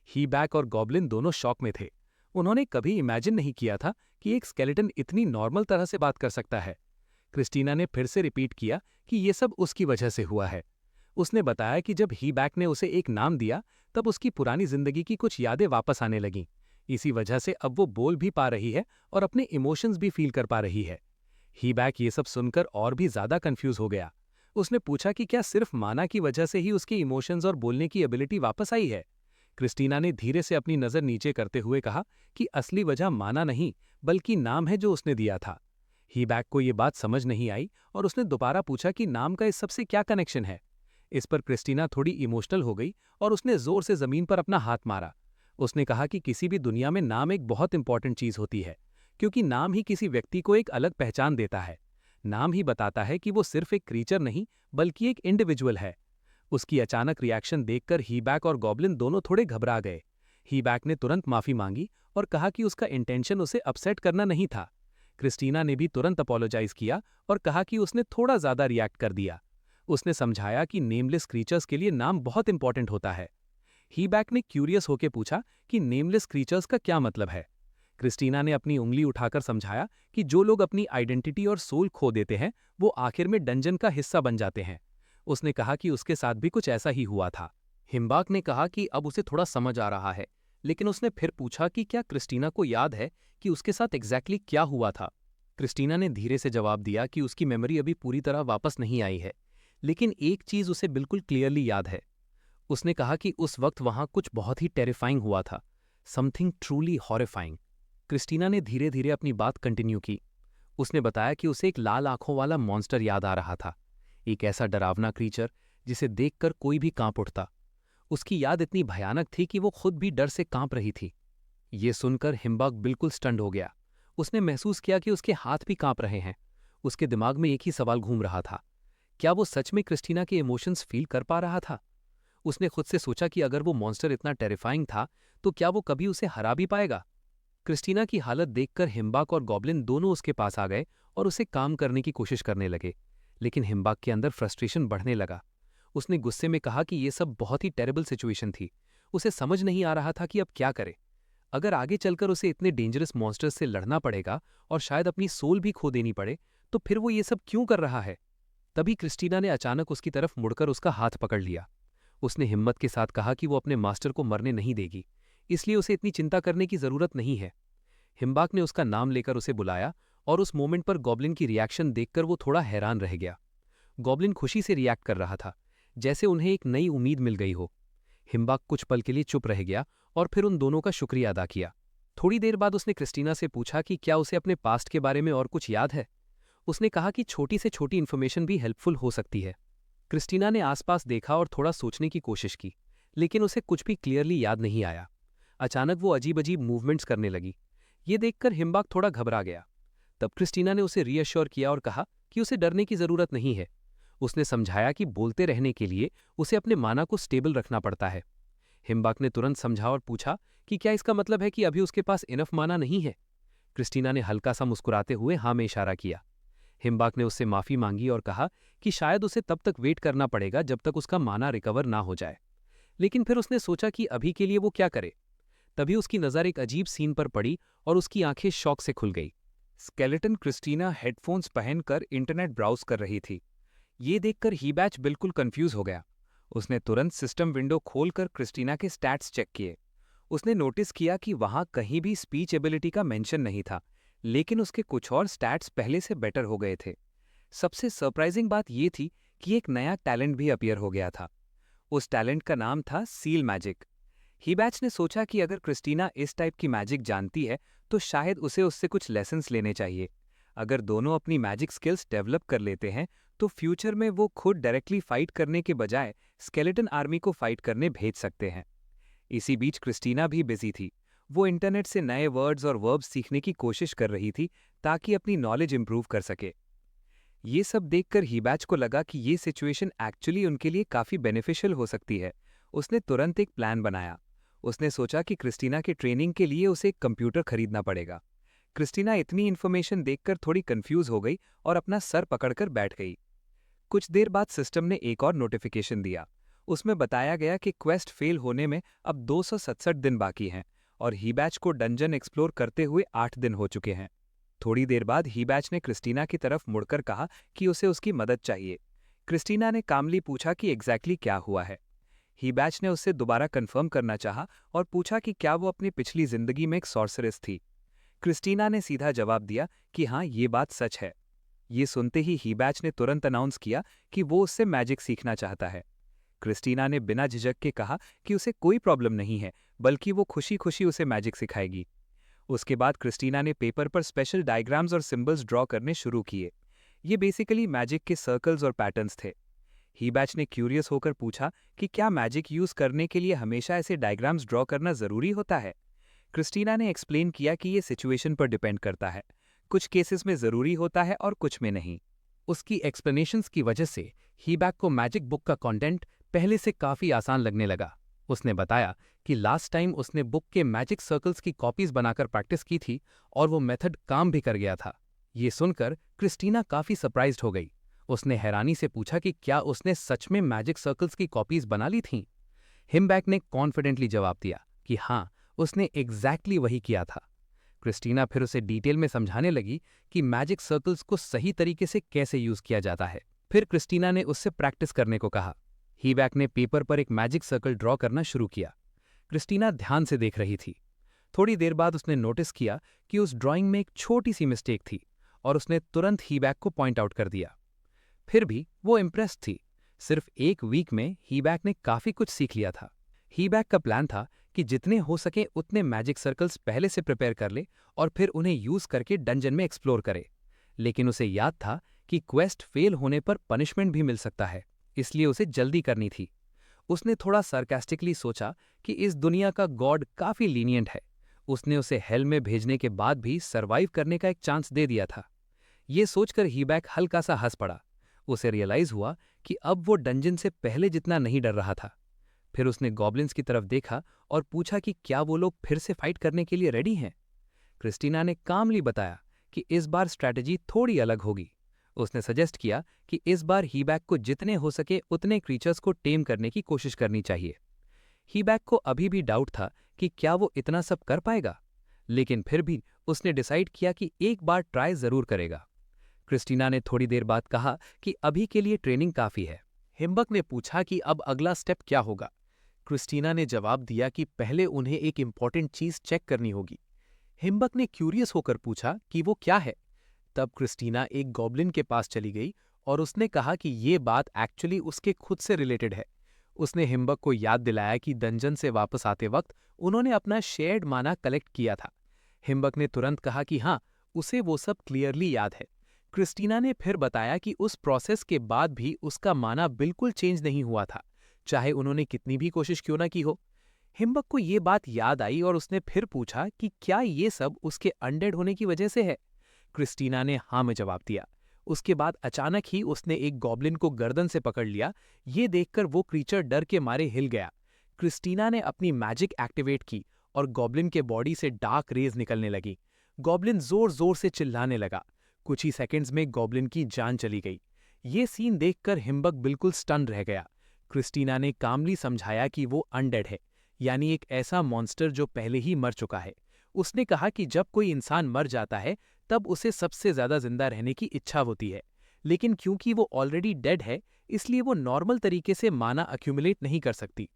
हीबैक और गॉब्लिन दोनों शॉक में थे। उन्होंने कभी इमेजिन नहीं किया था कि एक स्केलेटन इतनी नॉर्मल तरह से बात कर सकता है। क्रिस्टीना ने फिर से रिपीट किया कि ये सब उसकी वजह से हुआ है। उसने बताया कि जब हीबैक ने उसे एक नाम दिया तब उसकी पुरानी जिंदगी की कुछ यादें वापस आने लगीं। इसी वजह से अब वो बोल भी पा रही है और अपने इमोशंस भी फील कर पा रही है। हीबैक ये सब सुनकर और भी ज्यादा कंफ्यूज हो गया। उसने पूछा कि क्या सिर्फ माना की वजह से ही उसके इमोशंस और बोलने की एबिलिटी वापस आई है। क्रिस्टीना ने धीरे से अपनी नजर नीचे करते हुए कहा कि असली वजह माना नहीं बल्कि नाम है जो उसने दिया था। हीबैक को ये बात समझ नहीं आई और उसने दोबारा पूछा कि नाम का इस सबसे क्या कनेक्शन है। इस पर क्रिस्टीना थोड़ी इमोशनल हो गई और उसने जोर से जमीन पर अपना हाथ मारा। उसने कहा कि किसी भी दुनिया में नाम एक बहुत इंपॉर्टेंट चीज होती है, क्योंकि नाम ही किसी व्यक्ति को एक अलग पहचान देता है। नाम ही बताता है कि वो सिर्फ एक क्रीचर नहीं बल्कि एक इंडिविजुअल है। उसकी अचानक रिएक्शन देखकर हीबैक और गॉब्लिन दोनों थोड़े घबरा गए। हीबैक ने तुरंत माफी मांगी और कहा कि उसका इंटेंशन उसे अपसेट करना नहीं था। क्रिस्टीना ने भी तुरंत अपोलोजाइज किया और कहा कि उसने थोड़ा ज्यादा रिएक्ट कर दिया। उसने समझाया कि नेमलेस क्रीचर्स के लिए नाम बहुत इंपॉर्टेंट होता है। हीबैक ने क्यूरियस होकर पूछा कि नेमलेस क्रीचर्स का क्या मतलब है। क्रिस्टीना ने अपनी उंगली उठाकर समझाया कि जो लोग अपनी आइडेंटिटी और सोल खो देते हैं वो आखिर में डंजन का हिस्सा बन जाते हैं। उसने कहा कि उसके साथ भी कुछ ऐसा ही हुआ था। हिम्बाक ने कहा कि अब उसे थोड़ा समझ आ रहा है, लेकिन उसने फिर पूछा कि क्या क्रिस्टीना को याद है कि उसके साथ एग्जैक्टली क्या हुआ था। क्रिस्टीना ने धीरे से जवाब दिया कि उसकी मेमोरी अभी पूरी तरह वापस नहीं आई है, लेकिन एक चीज उसे बिल्कुल क्लियरली याद है। उसने कहा कि उस वक्त वहां कुछ बहुत ही टेरिफाइंग हुआ था, समथिंग ट्रूली हॉरिफाइंग। क्रिस्टीना ने धीरे धीरे अपनी बात कंटिन्यू की। उसने बताया कि उसे एक लाल आंखों वाला मॉन्स्टर याद आ रहा था, एक ऐसा डरावना क्रीचर जिसे देखकर कोई भी कांप उठता। उसकी याद इतनी भयानक थी कि वो खुद भी डर से कांप रही थी। ये सुनकर हिम्बाक बिल्कुल स्टंड हो गया। उसने महसूस किया कि उसके हाथ भी कांप रहे हैं। उसके दिमाग में एक ही सवाल घूम रहा था, क्या वो सच में क्रिस्टीना के इमोशंस फील कर पा रहा था। उसने खुद से सोचा कि अगर वो मॉन्स्टर इतना टेरिफाइंग था तो क्या वो कभी उसे हरा भी पाएगा। क्रिस्टीना की हालत देखकर हिम्बाक और गॉब्लिन दोनों उसके पास आ गए और उसे काम करने की कोशिश करने लगे, लेकिन हिम्बाक के अंदर फ्रस्ट्रेशन बढ़ने लगा। उसने गुस्से में कहा कि ये सब बहुत ही टेरेबल सिचुएशन थी। उसे समझ नहीं आ रहा था कि अब क्या करे। अगर आगे चलकर उसे इतने डेंजरस मॉन्स्टर्स से लड़ना पड़ेगा और शायद अपनी सोल भी खो देनी पड़े, तो फिर वो ये सब क्यों कर रहा है। तभी क्रिस्टीना ने अचानक उसकी तरफ मुड़कर उसका हाथ पकड़ लिया। उसने हिम्मत के साथ कहा कि वो अपने मास्टर को मरने नहीं देगी, इसलिए उसे इतनी चिंता करने की जरूरत नहीं है। हिम्बाक ने उसका नाम लेकर उसे बुलाया और उस मोमेंट पर गॉब्लिन की रिएक्शन देखकर वो थोड़ा हैरान रह गया। गॉब्लिन खुशी से रिएक्ट कर रहा था, जैसे उन्हें एक नई उम्मीद मिल गई हो। हिम्बाक कुछ पल के लिए चुप रह गया और फिर उन दोनों का शुक्रिया अदा किया। थोड़ी देर बाद उसने क्रिस्टीना से पूछा कि क्या उसे अपने पास्ट के बारे में और कुछ याद है। उसने कहा कि छोटी से छोटी इन्फॉर्मेशन भी हेल्पफुल हो सकती है। क्रिस्टीना ने आसपास देखा और थोड़ा सोचने की कोशिश की, लेकिन उसे कुछ भी क्लियरली याद नहीं आया। अचानक वो अजीब अजीब मूवमेंट्स करने लगी। ये देखकर हिम्बाक थोड़ा घबरा गया। तब क्रिस्टीना ने उसे रीअश्योर किया और कहा कि उसे डरने की जरूरत नहीं है। उसने समझाया कि बोलते रहने के लिए उसे अपने माना को स्टेबल रखना पड़ता है। हिम्बाक ने तुरंत समझा और पूछा कि क्या इसका मतलब है कि अभी उसके पास इनफ माना नहीं है। क्रिस्टीना ने हल्का सा मुस्कुराते हुए हाँ में इशारा किया। हिम्बाक ने उससे माफी मांगी और कहा कि शायद उसे तब तक वेट करना पड़ेगा जब तक उसका माना रिकवर ना हो जाए। लेकिन फिर उसने सोचा कि अभी के लिए वो क्या करे। तभी उसकी नज़र एक अजीब सीन पर पड़ी और उसकी आंखें शॉक से खुल गई। स्केलेटन क्रिस्टीना हेडफोन्स पहनकर इंटरनेट ब्राउज कर रही थी। ये देखकर हीबैच बिल्कुल कंफ्यूज हो गया। उसने तुरंत सिस्टम विंडो खोलकर क्रिस्टीना के स्टैट्स चेक किए। उसने नोटिस किया कि वहां कहीं भी स्पीच एबिलिटी का मेंशन नहीं था, लेकिन उसके कुछ और स्टैट्स पहले से बेटर हो गए थे। सबसे सरप्राइजिंग बात यह थी कि एक नया टैलेंट भी अपीयर हो गया था। उस टैलेंट का नाम था सील मैजिक। हीबैच ने सोचा कि अगर क्रिस्टीना इस टाइप की मैजिक जानती है तो शायद उसे उससे कुछ लेसन्स लेने चाहिए। अगर दोनों अपनी मैजिक स्किल्स डेवलप कर लेते हैं तो फ्यूचर में वो खुद डायरेक्टली फाइट करने के बजाय स्केलेटन आर्मी को फाइट करने भेज सकते हैं। इसी बीच क्रिस्टीना भी बिजी थी। वो इंटरनेट से नए वर्ड्स और वर्ब्स सीखने की कोशिश कर रही थी ताकि अपनी नॉलेज इंप्रूव कर सके। ये सब देखकर हीबैच को लगा कि ये सिचुएशन एक्चुअली उनके लिए काफी बेनिफिशियल हो सकती है। उसने तुरंत एक प्लान बनाया। उसने सोचा कि क्रिस्टीना के ट्रेनिंग के लिए उसे एक कंप्यूटर खरीदना पड़ेगा। क्रिस्टीना इतनी इन्फॉर्मेशन देखकर थोड़ी कंफ्यूज हो गई और अपना सर पकड़कर बैठ गई। कुछ देर बाद सिस्टम ने एक और नोटिफिकेशन दिया। उसमें बताया गया कि क्वेस्ट फेल होने में अब 267 दिन बाकी हैं और हीबैच को डंजन एक्सप्लोर करते हुए 8 दिन हो चुके हैं। थोड़ी देर बाद हीबैच ने क्रिस्टीना की तरफ मुड़कर कहा कि उसे उसकी मदद चाहिए। क्रिस्टीना ने कामली पूछा कि एग्जैक्टली क्या हुआ है। हीबैच ने उससे दोबारा कंफर्म करना चाहा और पूछा कि क्या वो अपनी पिछली जिंदगी में एक सॉर्सरेस थी। क्रिस्टीना ने सीधा जवाब दिया कि हाँ, ये बात सच है। ये सुनते ही हीबैच ने तुरंत अनाउंस किया कि वो उससे मैजिक सीखना चाहता है। क्रिस्टीना ने बिना झिझक के कहा कि उसे कोई प्रॉब्लम नहीं है, बल्कि वो खुशी खुशी उसे मैजिक सिखाएगी। उसके बाद क्रिस्टीना ने पेपर पर स्पेशल डायग्राम्स और सिंबल्स ड्रॉ करने शुरू किए। ये बेसिकली मैजिक के सर्कल्स और पैटर्न्स थे। हीबैच ने क्यूरियस होकर पूछा कि क्या मैजिक यूज करने के लिए हमेशा ऐसे डायग्राम्स ड्रॉ करना जरूरी होता है। क्रिस्टीना ने एक्सप्लेन किया कि ये सिचुएशन पर डिपेंड करता है। कुछ केसेस में जरूरी होता है और कुछ में नहीं। उसकी एक्सप्लेनेशंस की वजह से हीबैक को मैजिक बुक का कंटेंट पहले से काफी आसान लगने लगा। उसने बताया कि लास्ट टाइम उसने बुक के मैजिक सर्कल्स की कॉपीज बनाकर प्रैक्टिस की थी और वो मेथड काम भी कर गया था। ये सुनकर क्रिस्टीना काफी सरप्राइज्ड हो गई। उसने हैरानी से पूछा कि क्या उसने सच में मैजिक सर्कल्स की कॉपीज बना ली थीं। हिम्बैक ने कॉन्फिडेंटली जवाब दिया कि हाँ, उसने एग्जैक्टली वही किया था। क्रिस्टीना फिर उसे डिटेल में समझाने लगी कि मैजिक सर्कल्स को सही तरीके से कैसे यूज किया जाता है। फिर क्रिस्टीना ने उससे प्रैक्टिस करने को कहा। हीबैक ने पेपर पर एक मैजिक सर्कल ड्रॉ करना शुरू किया। क्रिस्टीना ध्यान से देख रही थी। थोड़ी देर बाद उसने नोटिस किया कि उस ड्राइंग में एक छोटी सी मिस्टेक थी और उसने तुरंत हीबैक को पॉइंट आउट कर दिया। फिर भी वो इम्प्रेस्ड थी। सिर्फ एक वीक में हीबैक ने काफी कुछ सीख लिया था। हीबैक का प्लान था कि जितने हो सके उतने मैजिक सर्कल्स पहले से प्रिपेयर कर ले और फिर उन्हें यूज करके डंजन में एक्सप्लोर करे। लेकिन उसे याद था कि क्वेस्ट फेल होने पर पनिशमेंट भी मिल सकता है, इसलिए उसे जल्दी करनी थी। उसने थोड़ा सार्कास्टिकली सोचा कि इस दुनिया का गॉड काफी लीनियंट है। उसने उसे हेल में भेजने के बाद भी सरवाइव करने का एक चांस दे दिया था। ये सोचकर हीबैक हल्का सा हंस पड़ा। उसे रियलाइज हुआ कि अब वो डंजन से पहले जितना नहीं डर रहा था। फिर उसने गॉब्लिन्स की तरफ देखा और पूछा कि क्या वो लोग फिर से फाइट करने के लिए रेडी हैं। क्रिस्टीना ने कामली बताया कि इस बार स्ट्रैटेजी थोड़ी अलग होगी। उसने सजेस्ट किया कि इस बार हीबैक को जितने हो सके उतने क्रीचर्स को टेम करने की कोशिश करनी चाहिए। हीबैक को अभी भी डाउट था कि क्या वो इतना सब कर पाएगा, लेकिन फिर भी उसने डिसाइड किया कि एक बार ट्राई जरूर करेगा। क्रिस्टीना ने थोड़ी देर बाद कहा कि अभी के लिए ट्रेनिंग काफी है। हिम्बक ने पूछा कि अब अगला स्टेप क्या होगा। क्रिस्टीना ने जवाब दिया कि पहले उन्हें एक इम्पॉर्टेंट चीज चेक करनी होगी। हिम्बक ने क्यूरियस होकर पूछा कि वो क्या है। तब क्रिस्टीना एक गॉब्लिन के पास चली गई और उसने कहा कि ये बात एक्चुअली उसके खुद से रिलेटेड है। उसने हिम्बक को याद दिलाया कि डंजन से वापस आते वक्त उन्होंने अपना शेयर्ड माना कलेक्ट किया था। हिम्बक ने तुरंत कहा कि हाँ, उसे वो सब क्लियरली याद है। क्रिस्टीना ने फिर बताया कि उस प्रोसेस के बाद भी उसका माना बिल्कुल चेंज नहीं हुआ था, चाहे उन्होंने कितनी भी कोशिश क्यों ना की हो। हिम्बक को ये बात याद आई और उसने फिर पूछा कि क्या ये सब उसके अनडेड होने की वजह से है। क्रिस्टीना ने हाँ में जवाब दिया। उसके बाद अचानक ही उसने एक गॉब्लिन को गर्दन से पकड़ लिया। ये देखकर वो क्रीचर डर के मारे हिल गया। क्रिस्टीना ने अपनी मैजिक एक्टिवेट की और गॉब्लिन के बॉडी से डार्क रेज निकलने लगी। गॉब्लिन जोर जोर से चिल्लाने लगा। कुछ ही सेकंड्स में गॉब्लिन की जान चली गई। ये सीन देखकर हिम्बक बिल्कुल स्टन रह गया। क्रिस्टीना ने कामली समझाया कि वो अनडेड है, यानी एक ऐसा मॉन्स्टर जो पहले ही मर चुका है। उसने कहा कि जब कोई इंसान मर जाता है तब उसे सबसे ज्यादा जिंदा रहने की इच्छा होती है, लेकिन क्योंकि वो ऑलरेडी डेड है इसलिए वो नॉर्मल तरीके से माना अक्यूमुलेट नहीं कर सकती।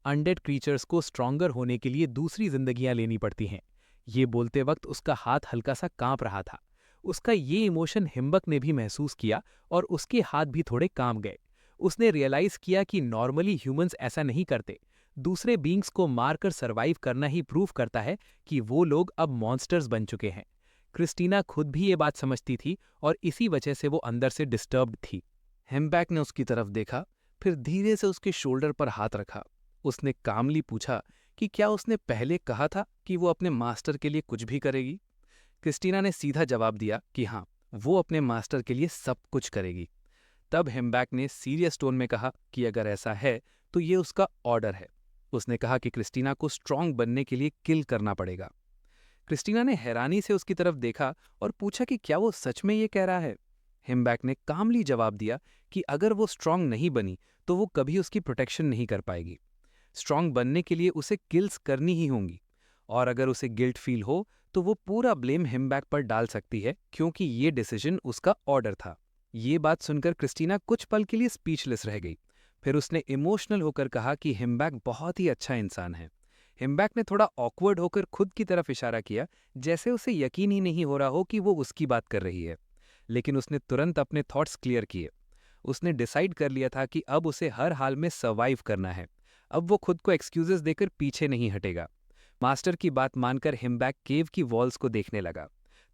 अनडेड क्रीचर्स को स्ट्रॉन्गर होने के लिए दूसरी जिंदगियां लेनी पड़ती हैं। ये बोलते वक्त उसका हाथ हल्का सा कांप रहा था। उसका ये इमोशन हिम्बक ने भी महसूस किया और उसके हाथ भी थोड़े कांप गए। उसने रियलाइज किया कि नॉर्मली ह्यूमंस ऐसा नहीं करते। दूसरे बींग्स को मारकर सरवाइव करना ही प्रूव करता है कि वो लोग अब मॉन्स्टर्स बन चुके हैं। क्रिस्टीना खुद भी ये बात समझती थी और इसी वजह से वो अंदर से डिस्टर्ब्ड थी। हेम्बैक ने उसकी तरफ देखा, फिर धीरे से उसके शोल्डर पर हाथ रखा। उसने कामली पूछा कि क्या उसने पहले कहा था कि वो अपने मास्टर के लिए कुछ भी करेगी। क्रिस्टीना ने सीधा जवाब दिया कि हाँ, वो अपने मास्टर के लिए सब कुछ करेगी। तब हेम्बैक ने सीरियस टोन में कहा कि अगर ऐसा है तो ये उसका ऑर्डर है। उसने कहा कि क्रिस्टीना को स्ट्रांग बनने के लिए किल करना पड़ेगा। क्रिस्टीना ने हैरानी से उसकी तरफ देखा और पूछा कि क्या वो सच में ये कह रहा है। हिम्बैक ने कामली जवाब दिया कि अगर वो स्ट्रांग नहीं बनी तो वो कभी उसकी प्रोटेक्शन नहीं कर पाएगी। स्ट्रांग बनने के लिए उसे किल्स करनी ही होंगी, और अगर उसे गिल्ट फील हो तो वो पूरा ब्लेम हिम्बैक पर डाल सकती है क्योंकि ये डिसीजन उसका ऑर्डर था। ये बात सुनकर क्रिस्टीना कुछ पल के लिए स्पीचलेस रह गई। फिर उसने इमोशनल होकर कहा कि हिम्बैक बहुत ही अच्छा इंसान है। हिम्बैक ने थोड़ा ऑकवर्ड होकर खुद की तरफ इशारा किया, जैसे उसे यकीन ही नहीं हो रहा हो कि वो उसकी बात कर रही है। लेकिन उसने तुरंत अपने थॉट्स क्लियर किए। उसने डिसाइड कर लिया था कि अब उसे हर हाल में सर्वाइव करना है। अब वो खुद को एक्सक्यूजेस देकर पीछे नहीं हटेगा। मास्टर की बात मानकर हिम्बैक केव की वॉल्स को देखने लगा।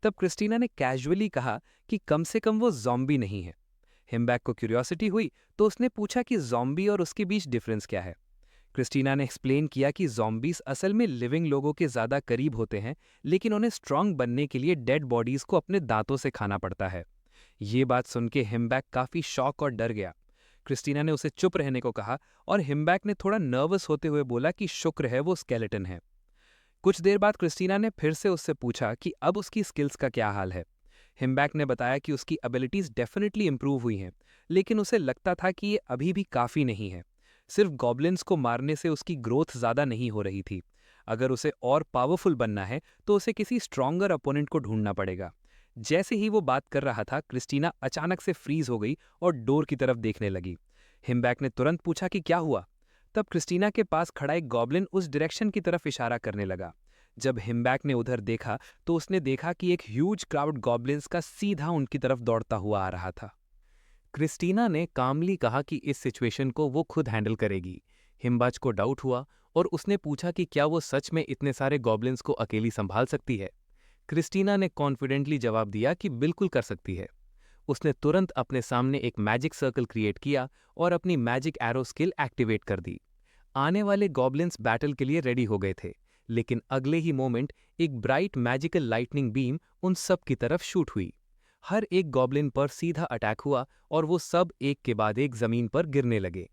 तब क्रिस्टीना ने कैजुअली कहा कि कम से कम वो ज़ॉम्बी नहीं है। हिम्बैक को क्यूरियोसिटी हुई तो उसने पूछा कि ज़ॉम्बी और उसके बीच डिफरेंस क्या है। क्रिस्टीना ने एक्सप्लेन किया कि ज़ॉम्बीज असल में लिविंग लोगों के ज़्यादा करीब होते हैं, लेकिन उन्हें स्ट्रांग बनने के लिए डेड बॉडीज को अपने दांतों से खाना पड़ता है। ये बात सुन के हिम्बैक काफ़ी शॉक और डर गया। क्रिस्टीना ने उसे चुप रहने को कहा और हिम्बैक ने थोड़ा नर्वस होते हुए बोला कि शुक्र है वो स्केलेटन है। कुछ देर बाद क्रिस्टीना ने फिर से उससे पूछा कि अब उसकी स्किल्स का क्या हाल है। हिम्बैक ने बताया कि उसकी एबिलिटीज डेफिनेटली इंप्रूव हुई हैं, लेकिन उसे लगता था कि ये अभी भी काफ़ी नहीं है। सिर्फ गॉब्लिन्स को मारने से उसकी ग्रोथ ज़्यादा नहीं हो रही थी। अगर उसे और पावरफुल बनना है तो उसे किसी स्ट्रॉन्गर अपोनेंट को ढूंढना पड़ेगा। जैसे ही वो बात कर रहा था, क्रिस्टीना अचानक से फ्रीज हो गई और डोर की तरफ देखने लगी। हिम्बैक ने तुरंत पूछा कि क्या हुआ। तब क्रिस्टीना के पास खड़ा एक गॉब्लिन उस डायरेक्शन की तरफ इशारा करने लगा। जब हिम्बैक ने उधर देखा तो उसने देखा कि एक ह्यूज क्राउड गॉब्लिन्स का सीधा उनकी तरफ दौड़ता हुआ आ रहा था। क्रिस्टीना ने कामली कहा कि इस सिचुएशन को वो खुद हैंडल करेगी। हिम्बाच को डाउट हुआ और उसने पूछा कि क्या वो सच में इतने सारे गॉब्लिन्स को अकेली संभाल सकती है। क्रिस्टीना ने कॉन्फिडेंटली जवाब दिया कि बिल्कुल कर सकती है। उसने तुरंत अपने सामने एक मैजिक सर्कल क्रिएट किया और अपनी मैजिक एरो स्किल एक्टिवेट कर दी। आने वाले गॉब्लिन्स बैटल के लिए रेडी हो गए थे, लेकिन अगले ही मोमेंट एक ब्राइट मैजिकल लाइटनिंग बीम उन सब की तरफ शूट हुई। हर एक गॉब्लिन पर सीधा अटैक हुआ और वो सब एक के बाद एक जमीन पर गिरने लगे।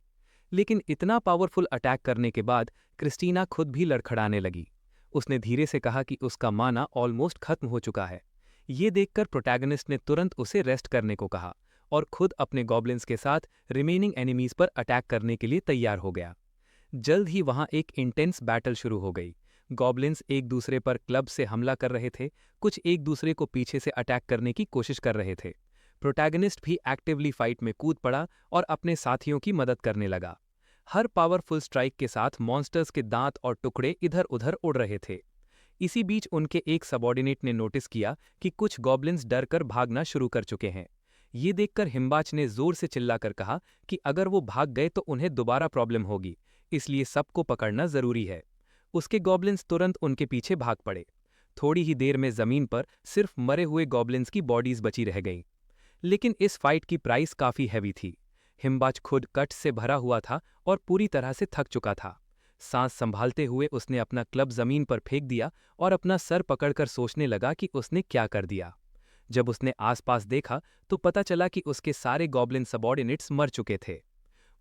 लेकिन इतना पावरफुल अटैक करने के बाद क्रिस्टीना खुद भी लड़खड़ाने लगी। उसने धीरे से कहा कि उसका माना ऑलमोस्ट खत्म हो चुका है। ये देखकर प्रोटैगनिस्ट ने तुरंत उसे रेस्ट करने को कहा और खुद अपने गॉब्लिन्स के साथ रिमेनिंग एनिमीज पर अटैक करने के लिए तैयार हो गया। जल्द ही वहां एक इंटेंस बैटल शुरू हो गई। गॉब्लिन्स एक दूसरे पर क्लब से हमला कर रहे थे, कुछ एक दूसरे को पीछे से अटैक करने की कोशिश कर रहे थे। प्रोटैगनिस्ट भी एक्टिवली फाइट में कूद पड़ा और अपने साथियों की मदद करने लगा। हर पावरफुल स्ट्राइक के साथ मॉन्स्टर्स के दांत और टुकड़े इधर उधर उड़ रहे थे। इसी बीच उनके एक सबॉर्डिनेट ने नोटिस किया कि कुछ गॉब्लिन्स डर कर भागना शुरू कर चुके हैं। ये देखकर हिम्बाच ने जोर से चिल्लाकर कहा कि अगर वो भाग गए तो उन्हें दोबारा प्रॉब्लम होगी, इसलिए सबको पकड़ना जरूरी है। उसके गॉब्लिन्स तुरंत उनके पीछे भाग पड़े। थोड़ी ही देर में जमीन पर सिर्फ मरे हुए गॉब्लिन्स की बॉडीज बची रह गईं। लेकिन इस फाइट की प्राइस काफी हैवी थी। हिम्बाच खुद कट से भरा हुआ था और पूरी तरह से थक चुका था। सांस संभालते हुए उसने अपना क्लब जमीन पर फेंक दिया और अपना सर पकड़कर सोचने लगा कि उसने क्या कर दिया। जब उसने आसपास देखा तो पता चला कि उसके सारे गॉब्लिन सबॉर्डिनेट्स मर चुके थे।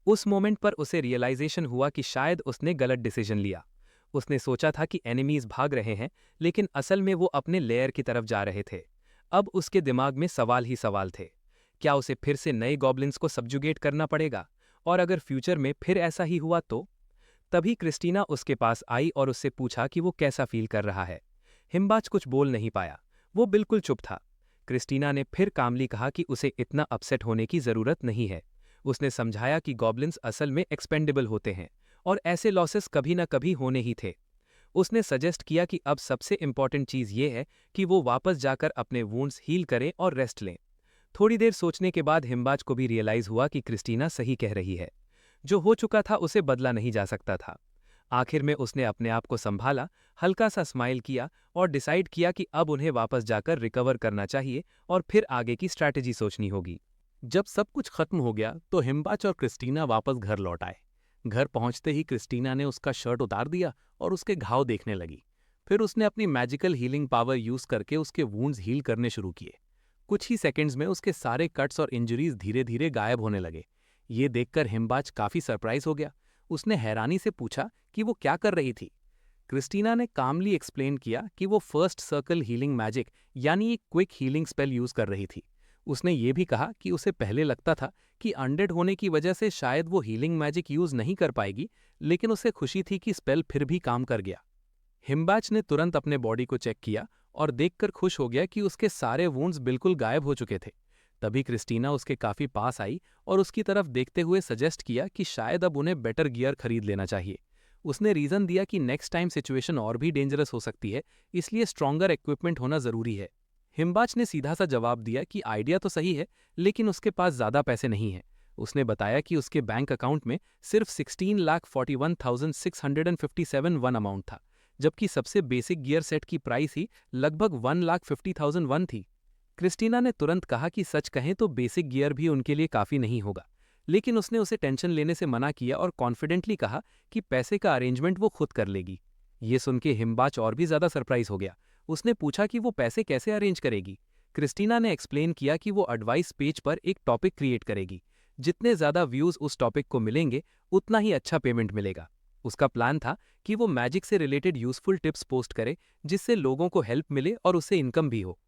उस मोमेंट पर उसे रियलाइजेशन हुआ कि शायद उसने गलत डिसीजन लिया। उसने सोचा था कि एनिमीज भाग रहे हैं, लेकिन असल में वो अपने लेयर की तरफ जा रहे थे। अब उसके दिमाग में सवाल ही सवाल थे। क्या उसे फिर से नए गॉब्लिन्स को सब्जुगेट करना पड़ेगा? और अगर फ्यूचर में फिर ऐसा ही हुआ तो? तभी क्रिस्टीना उसके पास आई और उससे पूछा कि वो कैसा फील कर रहा है। हिम्बाच कुछ बोल नहीं पाया। वो बिल्कुल चुप था। क्रिस्टीना ने फिर कामली कहा कि उसे इतना अपसेट होने की जरूरत नहीं है। उसने समझाया कि गॉब्लिन्स असल में एक्सपेंडेबल होते हैं और ऐसे लॉसेस कभी न कभी होने ही थे। उसने सजेस्ट किया कि अब सबसे इंपॉर्टेंट चीज ये है कि वो वापस जाकर अपने वुंड्स हील करें और रेस्ट लें। थोड़ी देर सोचने के बाद हिम्बाच को भी रियलाइज हुआ कि क्रिस्टीना सही कह रही है। जो हो चुका था उसे बदला नहीं जा सकता था। आखिर में उसने अपने आप को संभाला, हल्का सा स्माइल किया और डिसाइड किया कि अब उन्हें वापस जाकर रिकवर करना चाहिए और फिर आगे की स्ट्रैटेजी सोचनी होगी। जब सब कुछ खत्म हो गया तो हिम्बाच और क्रिस्टीना वापस घर लौट आए। घर पहुंचते ही क्रिस्टीना ने उसका शर्ट उतार दिया और उसके घाव देखने लगी। फिर उसने अपनी मैजिकल हीलिंग पावर यूज करके उसके वुंड्स हील करने शुरू किए। कुछ ही सेकंड्स में उसके सारे कट्स और इंजरीज धीरे धीरे गायब होने लगे। ये देखकर हिम्बाच काफी सरप्राइज हो गया। उसने हैरानी से पूछा कि वो क्या कर रही थी। क्रिस्टीना ने कामली एक्सप्लेन किया कि वो फर्स्ट सर्कल हीलिंग मैजिक यानी एक क्विक हीलिंग स्पेल यूज कर रही थी। उसने ये भी कहा कि उसे पहले लगता था कि अनडेड होने की वजह से शायद वो हीलिंग मैजिक यूज नहीं कर पाएगी, लेकिन उसे खुशी थी कि स्पेल फिर भी काम कर गया। हिम्बाच ने तुरंत अपने बॉडी को चेक किया और देखकर खुश हो गया कि उसके सारे वुंड्स बिल्कुल गायब हो चुके थे। तभी क्रिस्टीना उसके काफी पास आई और उसकी तरफ देखते हुए सजेस्ट किया कि शायद अब उन्हें बेटर गियर खरीद लेना चाहिए। उसने रीजन दिया कि नेक्स्ट टाइम सिचुएशन और भी डेंजरस हो सकती है, इसलिए स्ट्रॉन्गर इक्विपमेंट होना जरूरी है। हिम्बाच ने सीधा सा जवाब दिया कि आइडिया तो सही है, लेकिन उसके पास ज्यादा पैसे नहीं हैं। उसने बताया कि उसके बैंक अकाउंट में सिर्फ 16,41,657 वन अमाउंट था, जबकि सबसे बेसिक गियर सेट की प्राइस ही लगभग 1,50,000 वन थी। क्रिस्टीना ने तुरंत कहा कि सच कहें तो बेसिक गियर भी उनके लिए काफी नहीं होगा, लेकिन उसने उसे टेंशन लेने से मना किया और कॉन्फिडेंटली कहा कि पैसे का अरेंजमेंट वो खुद कर लेगी। ये सुन के हिम्बाच और भी ज्यादा सरप्राइज हो गया। उसने पूछा कि वो पैसे कैसे अरेंज करेगी। क्रिस्टीना ने एक्सप्लेन किया कि वो एडवाइस पेज पर एक टॉपिक क्रिएट करेगी। जितने ज्यादा व्यूज उस टॉपिक को मिलेंगे उतना ही अच्छा पेमेंट मिलेगा। उसका प्लान था कि वो मैजिक से रिलेटेड यूजफुल टिप्स पोस्ट करे, जिससे लोगों को हेल्प मिले और उससे इनकम भी हो।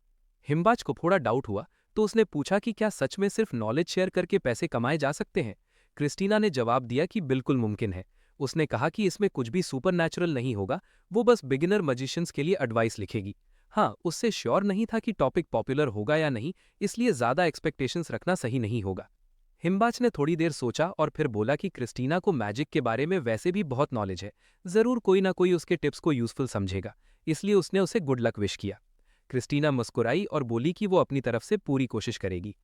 हिम्बाच को थोड़ा डाउट हुआ तो उसने पूछा कि क्या सच में सिर्फ नॉलेज शेयर करके पैसे कमाए जा सकते हैं। क्रिस्टीना ने जवाब दिया कि बिल्कुल मुमकिन है। उसने कहा कि इसमें कुछ भी सुपरनैचुरल नहीं होगा, वो बस बिगिनर मजिशियंस के लिए एडवाइस लिखेगी। हाँ, उससे श्योर नहीं था कि टॉपिक पॉपुलर होगा या नहीं, इसलिए ज्यादा एक्सपेक्टेशंस रखना सही नहीं होगा। हिम्बाच ने थोड़ी देर सोचा और फिर बोला कि क्रिस्टीना को मैजिक के बारे में वैसे भी बहुत नॉलेज है, जरूर कोई ना कोई उसके टिप्स को यूजफुल समझेगा, इसलिए उसने उसे गुड लक विश किया। क्रिस्टीना मुस्कुराई और बोली कि वो अपनी तरफ से पूरी कोशिश करेगी।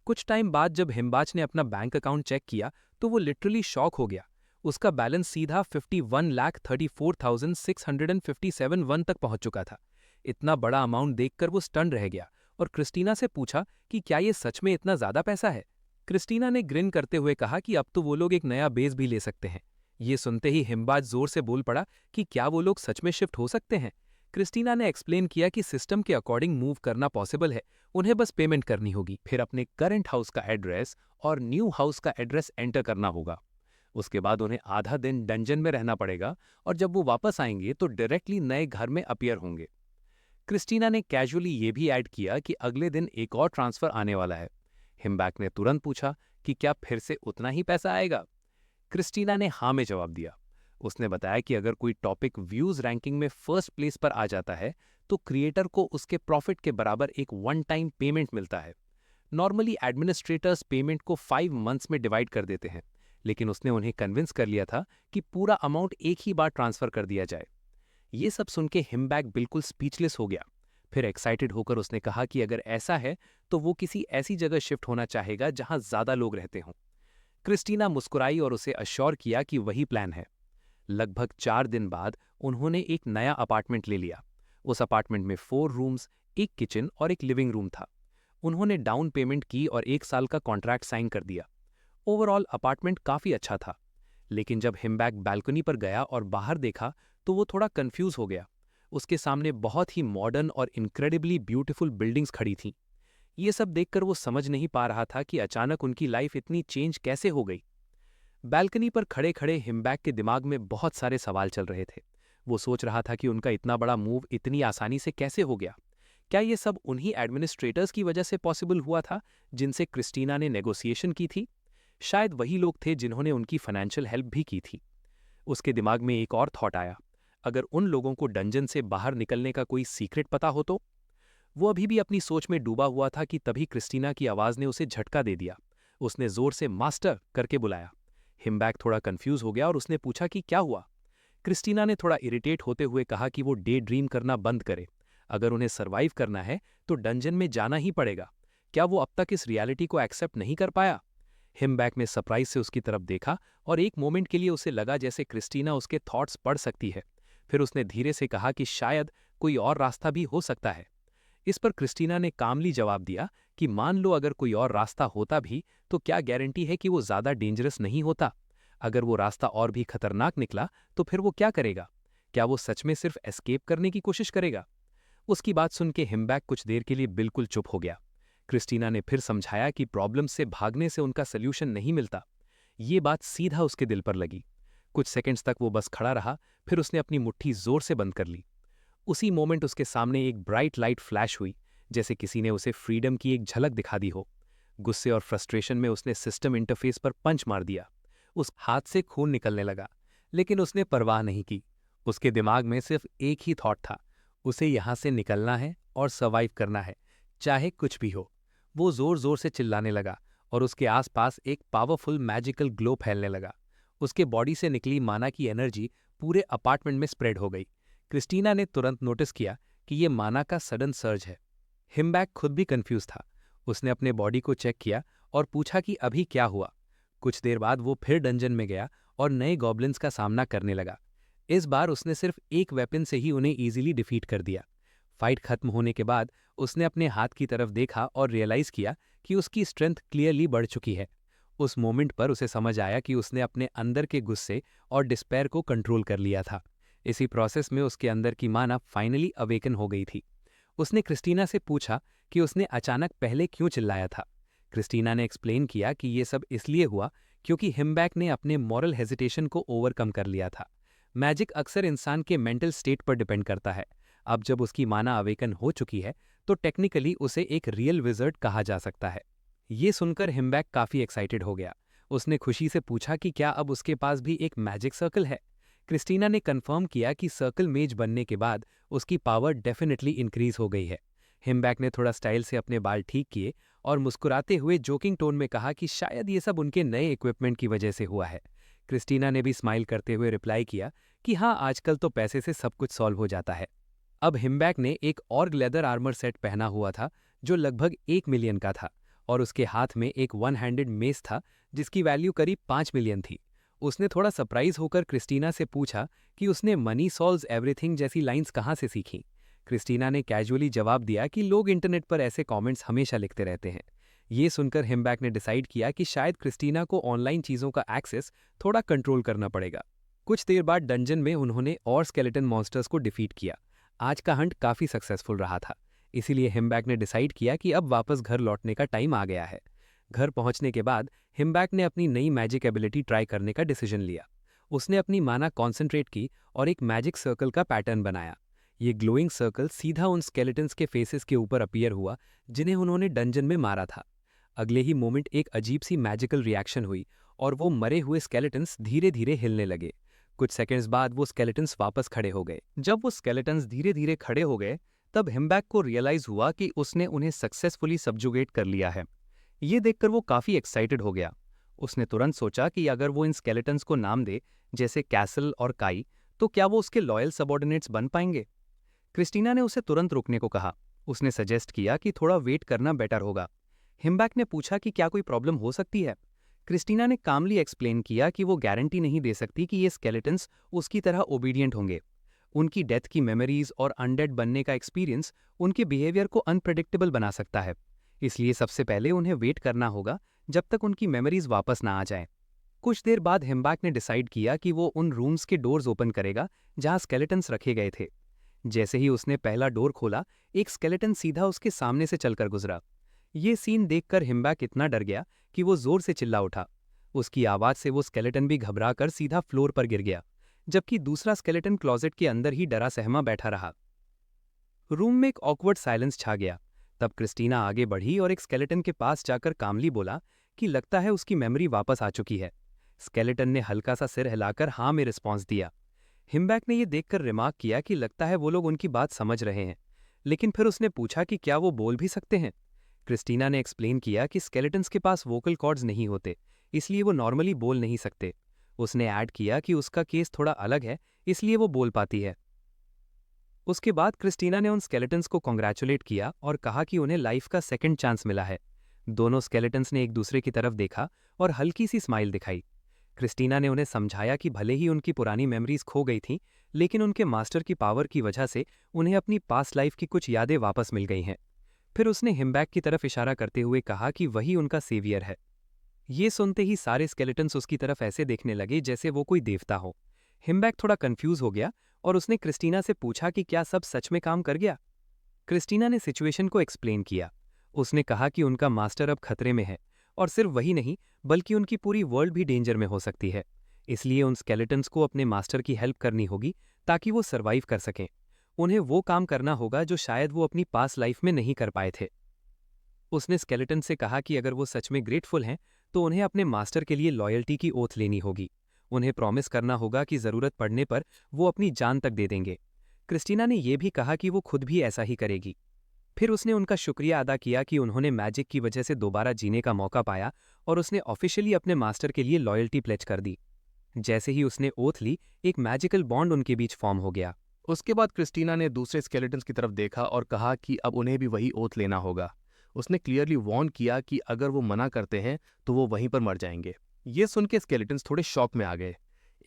कुछ टाइम बाद जब हिम्बाच ने अपना बैंक अकाउंट चेक किया तो वो लिटरली शॉक हो गया। उसका बैलेंस सीधा 51,34,657 वन तक पहुंच चुका था। इतना बड़ा अमाउंट देखकर वो स्टन रह गया और क्रिस्टीना से पूछा कि क्या ये सच में इतना ज्यादा पैसा है। क्रिस्टीना ने ग्रिन करते हुए कहा कि अब तो वो लोग एक नया बेस भी ले सकते हैं। ये सुनते ही हिम्बाच जोर से बोल पड़ा कि क्या वो लोग सच में शिफ्ट हो सकते हैं। क्रिस्टीना ने एक्सप्लेन किया कि सिस्टम के अकॉर्डिंग मूव करना पॉसिबल है, उन्हें बस पेमेंट करनी होगी, फिर अपने करंट हाउस का एड्रेस और न्यू हाउस का एड्रेस एंटर करना होगा। उसके बाद उन्हें आधा दिन डंजन में रहना पड़ेगा और जब वो वापस आएंगे तो डायरेक्टली नए घर में अपीयर होंगे। क्रिस्टीना ने कैजुअली ये भी ऐड किया कि अगले दिन एक और ट्रांसफर आने वाला है। हिम्बैक ने तुरंत पूछा कि क्या फिर से उतना ही पैसा आएगा। क्रिस्टीना ने हाँ में जवाब दिया। उसने बताया कि अगर कोई टॉपिक व्यूज रैंकिंग में फर्स्ट प्लेस पर आ जाता है तो क्रिएटर को उसके प्रॉफिट के बराबर एक वन टाइम पेमेंट मिलता है। नॉर्मली एडमिनिस्ट्रेटर्स पेमेंट को 5 मंथ्स में डिवाइड कर देते हैं, लेकिन उसने उन्हें कन्विंस कर लिया था कि पूरा अमाउंट एक ही बार ट्रांसफर कर दिया जाए। ये सब सुन के हिमबैक बिल्कुल स्पीचलेस हो गया। फिर एक्साइटेड होकर उसने कहा कि अगर ऐसा है तो वो किसी ऐसी जगह शिफ्ट होना चाहेगा जहां ज्यादा लोग रहते हों। क्रिस्टीना मुस्कुराई और उसे अश्योर किया कि वही प्लान है। लगभग 4 दिन बाद उन्होंने एक नया अपार्टमेंट ले लिया। उस अपार्टमेंट में 4 रूम्स, एक किचन और एक लिविंग रूम था। उन्होंने डाउन पेमेंट की और 1 साल का कॉन्ट्रैक्ट साइन कर दिया। ओवरऑल अपार्टमेंट काफी अच्छा था, लेकिन जब हिमबैक बालकनी पर गया और बाहर देखा तो वो थोड़ा कंफ्यूज हो गया। उसके सामने बहुत ही मॉडर्न और इनक्रेडिबली ब्यूटीफुल बिल्डिंग्स खड़ी थीं। ये सब देखकर वो समझ नहीं पा रहा था कि अचानक उनकी लाइफ इतनी चेंज कैसे हो गई। बालकनी पर खड़े खड़े हिमबैक के दिमाग में बहुत सारे सवाल चल रहे थे। वो सोच रहा था कि उनका इतना बड़ा मूव इतनी आसानी से कैसे हो गया। क्या ये सब उन्हीं एडमिनिस्ट्रेटर्स की वजह से पॉसिबल हुआ था जिनसे क्रिस्टीना ने नेगोशिएशन की थी? शायद वही लोग थे जिन्होंने उनकी फाइनेंशियल हेल्प भी की थी। उसके दिमाग में एक और थॉट आया, अगर उन लोगों को डंजन से बाहर निकलने का कोई सीक्रेट पता हो तो? वो अभी भी अपनी सोच में डूबा हुआ था कि तभी क्रिस्टीना की आवाज ने उसे झटका दे दिया। उसने जोर से मास्टर करके बुलाया। हिमबैक थोड़ा कंफ्यूज हो गया और उसने पूछा कि क्या हुआ। क्रिस्टीना ने थोड़ा इरिटेट होते हुए कहा कि वो डे ड्रीम करना बंद करे। अगर उन्हें सरवाइव करना है तो डंजन में जाना ही पड़ेगा। क्या वो अब तक इस रियलिटी को एक्सेप्ट नहीं कर पाया? हिमबैक ने सरप्राइज से उसकी तरफ देखा और एक मोमेंट के लिए उसे लगा जैसे क्रिस्टीना उसके थॉट्स पढ़ सकती है। फिर उसने धीरे से कहा कि शायद कोई और रास्ता भी हो सकता है। इस पर क्रिस्टीना ने कामली जवाब दिया कि मान लो अगर कोई और रास्ता होता भी तो क्या गारंटी है कि वो ज्यादा डेंजरस नहीं होता? अगर वो रास्ता और भी खतरनाक निकला तो फिर वो क्या करेगा? क्या वो सच में सिर्फ एस्केप करने की कोशिश करेगा? उसकी बात सुन के हिमबैक कुछ देर के लिए बिल्कुल चुप हो गया। क्रिस्टीना ने फिर समझाया कि प्रॉब्लम से भागने से उनका सल्यूशन नहीं मिलता। ये बात सीधा उसके दिल पर लगी। कुछ सेकंड्स तक वो बस खड़ा रहा, फिर उसने अपनी मुट्ठी जोर से बंद कर ली। उसी मोमेंट उसके सामने एक ब्राइट लाइट फ्लैश हुई, जैसे किसी ने उसे फ्रीडम की एक झलक दिखा दी हो। गुस्से और फ्रस्ट्रेशन में उसने सिस्टम इंटरफेस पर पंच मार दिया। उस हाथ से खून निकलने लगा, लेकिन उसने परवाह नहीं की। उसके दिमाग में सिर्फ एक ही थॉट था, उसे यहां से निकलना है और सर्वाइव करना है, चाहे कुछ भी हो। वो जोर जोर से चिल्लाने लगा और उसके आसपास एक पावरफुल मैजिकल ग्लो फैलने लगा। उसके बॉडी से निकली माना की एनर्जी पूरे अपार्टमेंट में स्प्रेड हो गई। क्रिस्टीना ने तुरंत नोटिस किया कि ये माना का सडन सर्ज है। हिमबैक खुद भी कंफ्यूज था। उसने अपने बॉडी को चेक किया और पूछा कि अभी क्या हुआ। कुछ देर बाद वो फिर डंजन में गया और नए गॉब्लिन्स का सामना करने लगा। इस बार उसने सिर्फ एक वेपन से ही उन्हें इजीली डिफीट कर दिया। फाइट खत्म होने के बाद उसने अपने हाथ की तरफ देखा और रियलाइज किया कि उसकी स्ट्रेंथ क्लियरली बढ़ चुकी है। उस मोमेंट पर उसे समझ आया कि उसने अपने अंदर के गुस्से और डिस्पेयर को कंट्रोल कर लिया था। इसी प्रोसेस में उसके अंदर की माना फाइनली अवेकन हो गई थी। उसने क्रिस्टीना से पूछा कि उसने अचानक पहले क्यों चिल्लाया था। क्रिस्टीना ने एक्सप्लेन किया कि ये सब इसलिए हुआ क्योंकि हिमबैक ने अपने मॉरल हेजिटेशन को ओवरकम कर लिया था। मैजिक अक्सर इंसान के मेंटल स्टेट पर डिपेंड करता है। अब जब उसकी माना अवेकन हो चुकी है तो टेक्निकली उसे एक रियल विजर्ड कहा जा सकता है। ये सुनकर हिमबैक काफी एक्साइटेड हो गया। उसने खुशी से पूछा कि क्या अब उसके पास भी एक मैजिक सर्कल है। क्रिस्टीना ने कंफर्म किया कि सर्कल मेज बनने के बाद उसकी पावर डेफिनेटली इंक्रीज हो गई है। हिमबैक ने थोड़ा स्टाइल से अपने बाल ठीक किए और मुस्कुराते हुए जोकिंग टोन में कहा कि शायद ये सब उनके नए इक्विपमेंट की वजह से हुआ है। क्रिस्टीना ने भी स्माइल करते हुए रिप्लाई किया कि हाँ, आजकल तो पैसे से सब कुछ सॉल्व हो जाता है। अब हिमबैक ने एक और लेदर आर्मर सेट पहना हुआ था जो लगभग 1 मिलियन का था, और उसके हाथ में एक वन हैंडेड मेस था जिसकी वैल्यू करीब 5 मिलियन थी। उसने थोड़ा सरप्राइज होकर क्रिस्टीना से पूछा कि उसने मनी सॉल्व्स एवरीथिंग जैसी लाइंस कहाँ से सीखी। क्रिस्टीना ने कैजुअली जवाब दिया कि लोग इंटरनेट पर ऐसे कमेंट्स हमेशा लिखते रहते हैं। ये सुनकर हिमबैक ने डिसाइड किया कि शायद क्रिस्टीना को ऑनलाइन चीज़ों का एक्सेस थोड़ा कंट्रोल करना पड़ेगा। कुछ देर बाद डंजन में उन्होंने और स्केलेटन मॉन्स्टर्स को डिफीट किया। आज का हंट काफ़ी सक्सेसफुल रहा था, इसीलिए हिमबैक ने डिसाइड किया कि अब वापस घर लौटने का टाइम आ गया है। घर पहुंचने के बाद हिमबैक ने अपनी नई मैजिक एबिलिटी ट्राई करने का डिसीजन लिया। उसने अपनी माना कॉन्सेंट्रेट की और एक मैजिक सर्कल का पैटर्न बनाया। ये ग्लोइंग सर्कल सीधा उन स्केलेटन्स के फेसेस के ऊपर अपीयर हुआ जिन्हें उन्होंने डंजन में मारा था। अगले ही मोमेंट एक अजीब सी मैजिकल रिएक्शन हुई और वो मरे हुए स्केलेटन्स धीरे धीरे हिलने लगे। कुछ सेकंड्स बाद वो स्केलेटन्स वापस खड़े हो गए। जब वो स्केलेटन्स धीरे धीरे खड़े हो गए तब हिमबैक को रियलाइज हुआ कि उसने उन्हें सक्सेसफुली सब्जुगेट कर लिया है। ये देखकर वो काफी एक्साइटेड हो गया। उसने तुरंत सोचा कि अगर वो इन स्केलेटन्स को नाम दे, जैसे कैसल और काई, तो क्या वो उसके लॉयल सबॉर्डिनेट्स बन पाएंगे। क्रिस्टीना ने उसे तुरंत रुकने को कहा। उसने सजेस्ट किया कि थोड़ा वेट करना बेटर होगा। हिम्बैक ने पूछा कि क्या कोई प्रॉब्लम हो सकती है। क्रिस्टीना ने कामली एक्सप्लेन किया कि वो गारंटी नहीं दे सकती कि ये स्केलेटन्स उसकी तरह ओबीडियंट होंगे। उनकी डेथ की मेमोरीज और अनडेड बनने का एक्सपीरियंस उनके बिहेवियर को अनप्रेडिक्टेबल बना सकता है। इसलिए सबसे पहले उन्हें वेट करना होगा जब तक उनकी मेमोरीज वापस ना आ जाएं। कुछ देर बाद हिम्बैक ने डिसाइड किया कि वो उन रूम्स के डोर्स ओपन करेगा जहां स्केलेटन्स रखे गए थे। जैसे ही उसने पहला डोर खोला, एक स्केलेटन सीधा उसके सामने से चलकर गुजरा। ये सीन देखकर हिम्बैक इतना डर गया कि वो जोर से चिल्ला उठा। उसकी आवाज से वो स्केलेटन भी घबराकर सीधा फ्लोर पर गिर गया, जबकि दूसरा स्केलेटन क्लोजेट के अंदर ही डरा सहमा बैठा रहा। रूम में एक ऑकवर्ड साइलेंस छा गया। तब क्रिस्टीना आगे बढ़ी और एक स्केलेटन के पास जाकर कामली बोला कि लगता है उसकी मेमोरी वापस आ चुकी है। स्केलेटन ने हल्का सा सिर हिलाकर हाँ में रिस्पॉन्स दिया। हिम्बैक ने यह देखकर रिमार्क किया कि लगता है वो लोग उनकी बात समझ रहे हैं, लेकिन फिर उसने पूछा कि क्या वो बोल भी सकते हैं। क्रिस्टीना ने एक्सप्लेन किया कि स्केलेटन्स के पास वोकल कॉर्ड्स नहीं होते, इसलिए वो नॉर्मली बोल नहीं सकते। उसने ऐड किया कि उसका केस थोड़ा अलग है, इसलिए वो बोल पाती है। उसके बाद क्रिस्टीना ने उन स्केलेटन्स को कॉन्ग्रेचुलेट किया और कहा कि उन्हें लाइफ का सेकंड चांस मिला है। दोनों स्केलेटन्स ने एक दूसरे की तरफ देखा और हल्की सी स्माइल दिखाई। क्रिस्टीना ने उन्हें समझाया कि भले ही उनकी पुरानी मेमोरीज खो गई थीं, लेकिन उनके मास्टर की पावर की वजह से उन्हें अपनी पास्ट लाइफ की कुछ यादें वापस मिल गई हैं। फिर उसने हिम्बैक की तरफ इशारा करते हुए कहा कि वही उनका सेवियर है। ये सुनते ही सारे स्केलेटन्स उसकी तरफ ऐसे देखने लगे जैसे वो कोई देवता हो। हिम्बैक थोड़ा कंफ्यूज हो गया और उसने क्रिस्टीना से पूछा कि क्या सब सच में काम कर गया। क्रिस्टीना ने सिचुएशन को एक्सप्लेन किया। उसने कहा कि उनका मास्टर अब खतरे में है, और सिर्फ वही नहीं बल्कि उनकी पूरी वर्ल्ड भी डेंजर में हो सकती है। इसलिए उन स्केलेटन्स को अपने मास्टर की हेल्प करनी होगी ताकि वो सरवाइव कर सकें। उन्हें वो काम करना होगा जो शायद वो अपनी पास्ट लाइफ में नहीं कर पाए थे। उसने स्केलेटन से कहा कि अगर वो सच में ग्रेटफुल हैं तो उन्हें अपने मास्टर के लिए लॉयल्टी की ओथ लेनी होगी। उन्हें प्रॉमिस करना होगा कि ज़रूरत पड़ने पर वो अपनी जान तक दे देंगे। क्रिस्टीना ने यह भी कहा कि वो खुद भी ऐसा ही करेगी। फिर उसने उनका शुक्रिया अदा किया कि उन्होंने मैजिक की वजह से दोबारा जीने का मौका पाया, और उसने ऑफिशियली अपने मास्टर के लिए लॉयल्टी प्लेज कर दी। जैसे ही उसने ओथ ली, एक मैजिकल बॉन्ड उनके बीच फॉर्म हो गया। उसके बाद क्रिस्टीना ने दूसरे स्केलेटन्स की तरफ देखा और कहा कि अब उन्हें भी वही ओथ लेना होगा। उसने क्लियरली वार्न किया कि अगर वो मना करते हैं तो वो वहीं पर मर जाएंगे। ये सुन के स्केलेटन्स थोड़े शॉक में आ गए।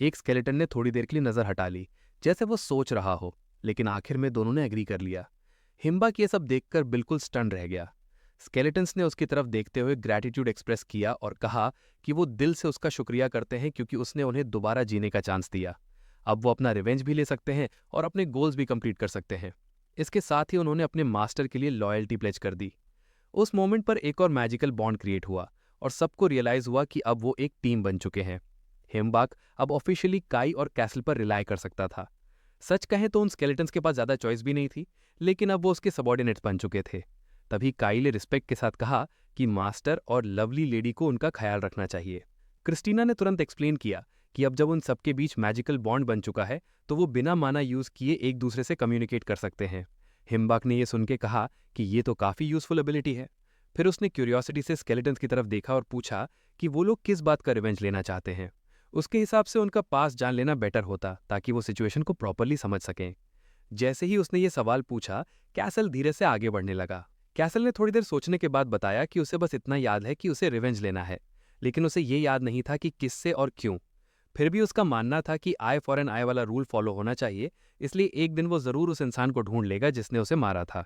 एक स्केलेटन ने थोड़ी देर के लिए नजर हटा ली, जैसे वो सोच रहा हो, लेकिन आखिर में दोनों ने एग्री कर लिया। हिम्बैक ये सब देखकर बिल्कुल स्टन रह गया। स्केलेटन्स ने उसकी तरफ देखते हुए ग्रैटिट्यूड एक्सप्रेस किया और कहा कि वो दिल से उसका शुक्रिया करते हैं क्योंकि उसने उन्हें दोबारा जीने का चांस दिया। अब वो अपना रिवेंज भी ले सकते हैं और अपने गोल्स भी कंप्लीट कर सकते हैं। इसके साथ ही उन्होंने अपने मास्टर के लिए लॉयल्टी प्लेज कर दी। उस मोमेंट पर एक और मैजिकल बॉन्ड क्रिएट हुआ और सबको रियलाइज हुआ कि अब वो एक टीम बन चुके हैं। हिम्बैक अब ऑफिशियली काई और कैसल पर रिलाई कर सकता था। सच कहें तो उन स्केलेटन्स के पास ज्यादा चॉइस भी नहीं थी, लेकिन अब वो उसके सबॉर्डिनेट्स बन चुके थे। तभी काई ने रिस्पेक्ट के साथ कहा कि मास्टर और लवली लेडी को उनका ख्याल रखना चाहिए। क्रिस्टीना ने तुरंत एक्सप्लेन किया कि अब जब उन सबके बीच मैजिकल बॉन्ड बन चुका है तो वो बिना माना यूज किए एक दूसरे से कम्युनिकेट कर सकते हैं। हिम्बैक ने यह सुन के कहा कि ये तो काफी यूजफुल एबिलिटी है। फिर उसने क्यूरियोसिटी से स्केलेटन्स की तरफ देखा और पूछा कि वो लोग किस बात का रिवेंज लेना चाहते हैं। उसके हिसाब से उनका पास जान लेना बेटर होता ताकि वो सिचुएशन को प्रॉपरली समझ सकें। जैसे ही उसने ये सवाल पूछा, कैसल धीरे से आगे बढ़ने लगा। कैसल ने थोड़ी देर सोचने के बाद बताया कि उसे बस इतना याद है कि उसे रिवेंज लेना है, लेकिन उसे ये याद नहीं था कि किससे और क्यों। फिर भी उसका मानना था कि आई फॉर एन आई वाला रूल फॉलो होना चाहिए, इसलिए एक दिन वो जरूर उस इंसान को ढूंढ लेगा जिसने उसे मारा था।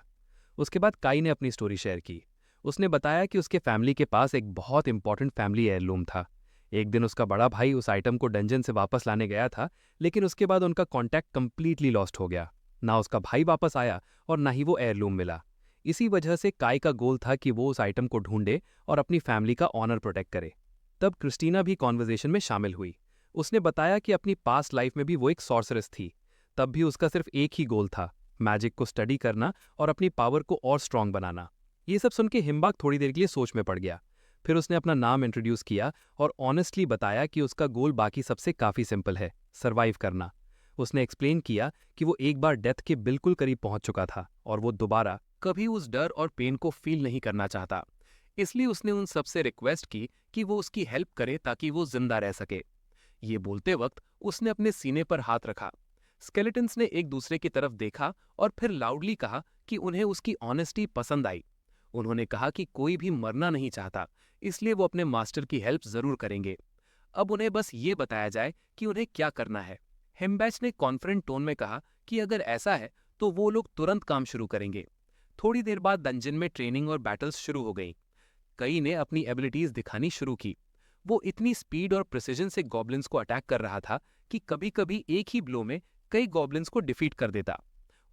उसके बाद काई ने अपनी स्टोरी शेयर की। उसने बताया कि उसके फैमिली के पास एक बहुत इंपॉर्टेंट फैमिली एयरलूम था। एक दिन उसका बड़ा भाई उस आइटम को डंजन से वापस लाने गया था, लेकिन उसके बाद उनका कॉन्टैक्ट कंप्लीटली लॉस्ट हो गया। ना उसका भाई वापस आया और ना ही वो एयरलूम मिला। इसी वजह से काई का गोल था कि वो उस आइटम को ढूंढे और अपनी फैमिली का ऑनर प्रोटेक्ट करे। तब क्रिस्टीना भी कॉन्वर्जेशन में शामिल हुई। उसने बताया कि अपनी पास्ट लाइफ में भी वो एक सॉर्सरेस थी। तब भी उसका सिर्फ एक ही गोल था, मैजिक को स्टडी करना और अपनी पावर को और स्ट्रांग बनाना। ये सब सुन के हिम्बैक थोड़ी देर के लिए सोच में पड़ गया। फिर उसने अपना नाम इंट्रोड्यूस किया और ऑनेस्टली बताया कि उसका गोल बाकी सबसे काफी सिंपल है, सर्वाइव करना। उसने एक्सप्लेन किया कि वो एक बार डेथ के बिल्कुल करीब पहुंच चुका था और वो दोबारा कभी उस डर और पेन को फील नहीं करना चाहता। इसलिए उसने उन सबसे रिक्वेस्ट की कि वो उसकी हेल्प करे ताकि वो जिंदा रह सके। ये बोलते वक्त उसने अपने सीने पर हाथ रखा। स्केलेटन्स ने एक दूसरे की तरफ देखा और फिर लाउडली कहा कि उन्हें उसकी ऑनेस्टी पसंद आई। उन्होंने कहा कि कोई भी मरना नहीं चाहता, इसलिए वो अपने मास्टर की हेल्प जरूर करेंगे। अब उन्हें बस ये बताया जाए कि उन्हें क्या करना है। हिम्बैच ने कॉन्फिडेंट टोन में कहा कि अगर ऐसा है तो वो लोग तुरंत काम शुरू करेंगे। थोड़ी देर बाद डंजन में ट्रेनिंग और बैटल्स शुरू हो गई। कई ने अपनी एबिलिटीज दिखानी शुरू की। वो इतनी स्पीड और प्रिसिजन से गॉब्लिन्स को अटैक कर रहा था कि कभी-कभी एक ही ब्लो में कई गॉब्लिन्स को डिफीट कर देता।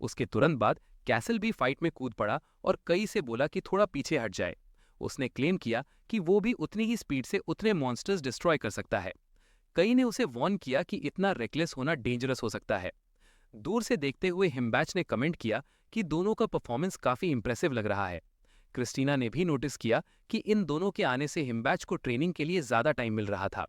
उसके तुरंत बाद कैसल भी फाइट में कूद पड़ा और कई से बोला कि थोड़ा पीछे हट जाए। उसने क्लेम किया कि वो भी उतनी ही स्पीड से उतने मॉन्स्टर्स डिस्ट्रॉय कर सकता है। कई ने उसे वार्न किया कि इतना रेकलेस होना डेंजरस हो सकता है। दूर से देखते हुए हिम्बैच ने कमेंट किया कि दोनों का परफॉर्मेंस काफी इंप्रेसिव लग रहा है। क्रिस्टीना ने भी नोटिस किया कि इन दोनों के आने से हिम्बैच को ट्रेनिंग के लिए ज्यादा टाइम मिल रहा था।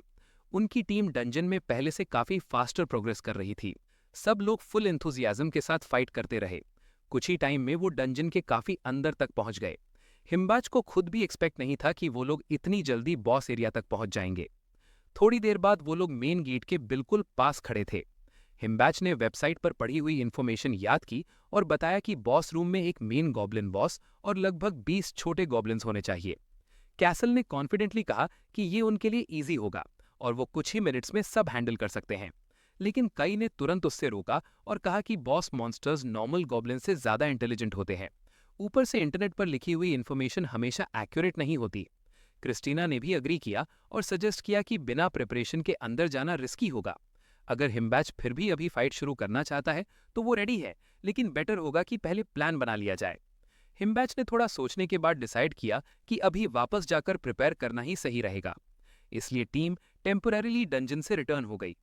उनकी टीम डंजन में पहले से काफी फास्टर प्रोग्रेस कर रही थी। सब लोग फुल एंथुजियाज्म के साथ फाइट करते रहे। कुछ ही टाइम में वो डंजन के काफी अंदर तक पहुंच गए। हिम्बैच को खुद भी एक्सपेक्ट नहीं था कि वो लोग इतनी जल्दी बॉस एरिया तक पहुंच जाएंगे। थोड़ी देर बाद वो लोग मेन गेट के बिल्कुल पास खड़े थे। हिम्बैच ने वेबसाइट पर पढ़ी हुई इन्फॉर्मेशन याद की और बताया कि बॉस रूम में एक मेन गॉब्लिन बॉस और लगभग 20 छोटे गॉब्लिन्स होने चाहिए। कैसल ने कॉन्फिडेंटली कहा कि ये उनके लिए इजी होगा और वो कुछ ही मिनट्स में सब हैंडल कर सकते हैं। लेकिन कई ने तुरंत उससे रोका और कहा कि बॉस मॉन्स्टर्स नॉर्मल गॉब्लिन से ज्यादा इंटेलिजेंट होते हैं। ऊपर से इंटरनेट पर लिखी हुई इन्फॉर्मेशन हमेशा एक्यूरेट नहीं होती। क्रिस्टीना ने भी अग्री किया और सजेस्ट किया कि बिना प्रिपरेशन के अंदर जाना रिस्की होगा। अगर हिम्बैच फिर भी अभी फाइट शुरू करना चाहता है तो वो रेडी है, लेकिन बेटर होगा कि पहले प्लान बना लिया जाए। हिम्बैच ने थोड़ा सोचने के बाद डिसाइड किया कि अभी वापस जाकर प्रिपेयर करना ही सही रहेगा। इसलिए टीम टेम्पररीली डंजन से रिटर्न हो गई।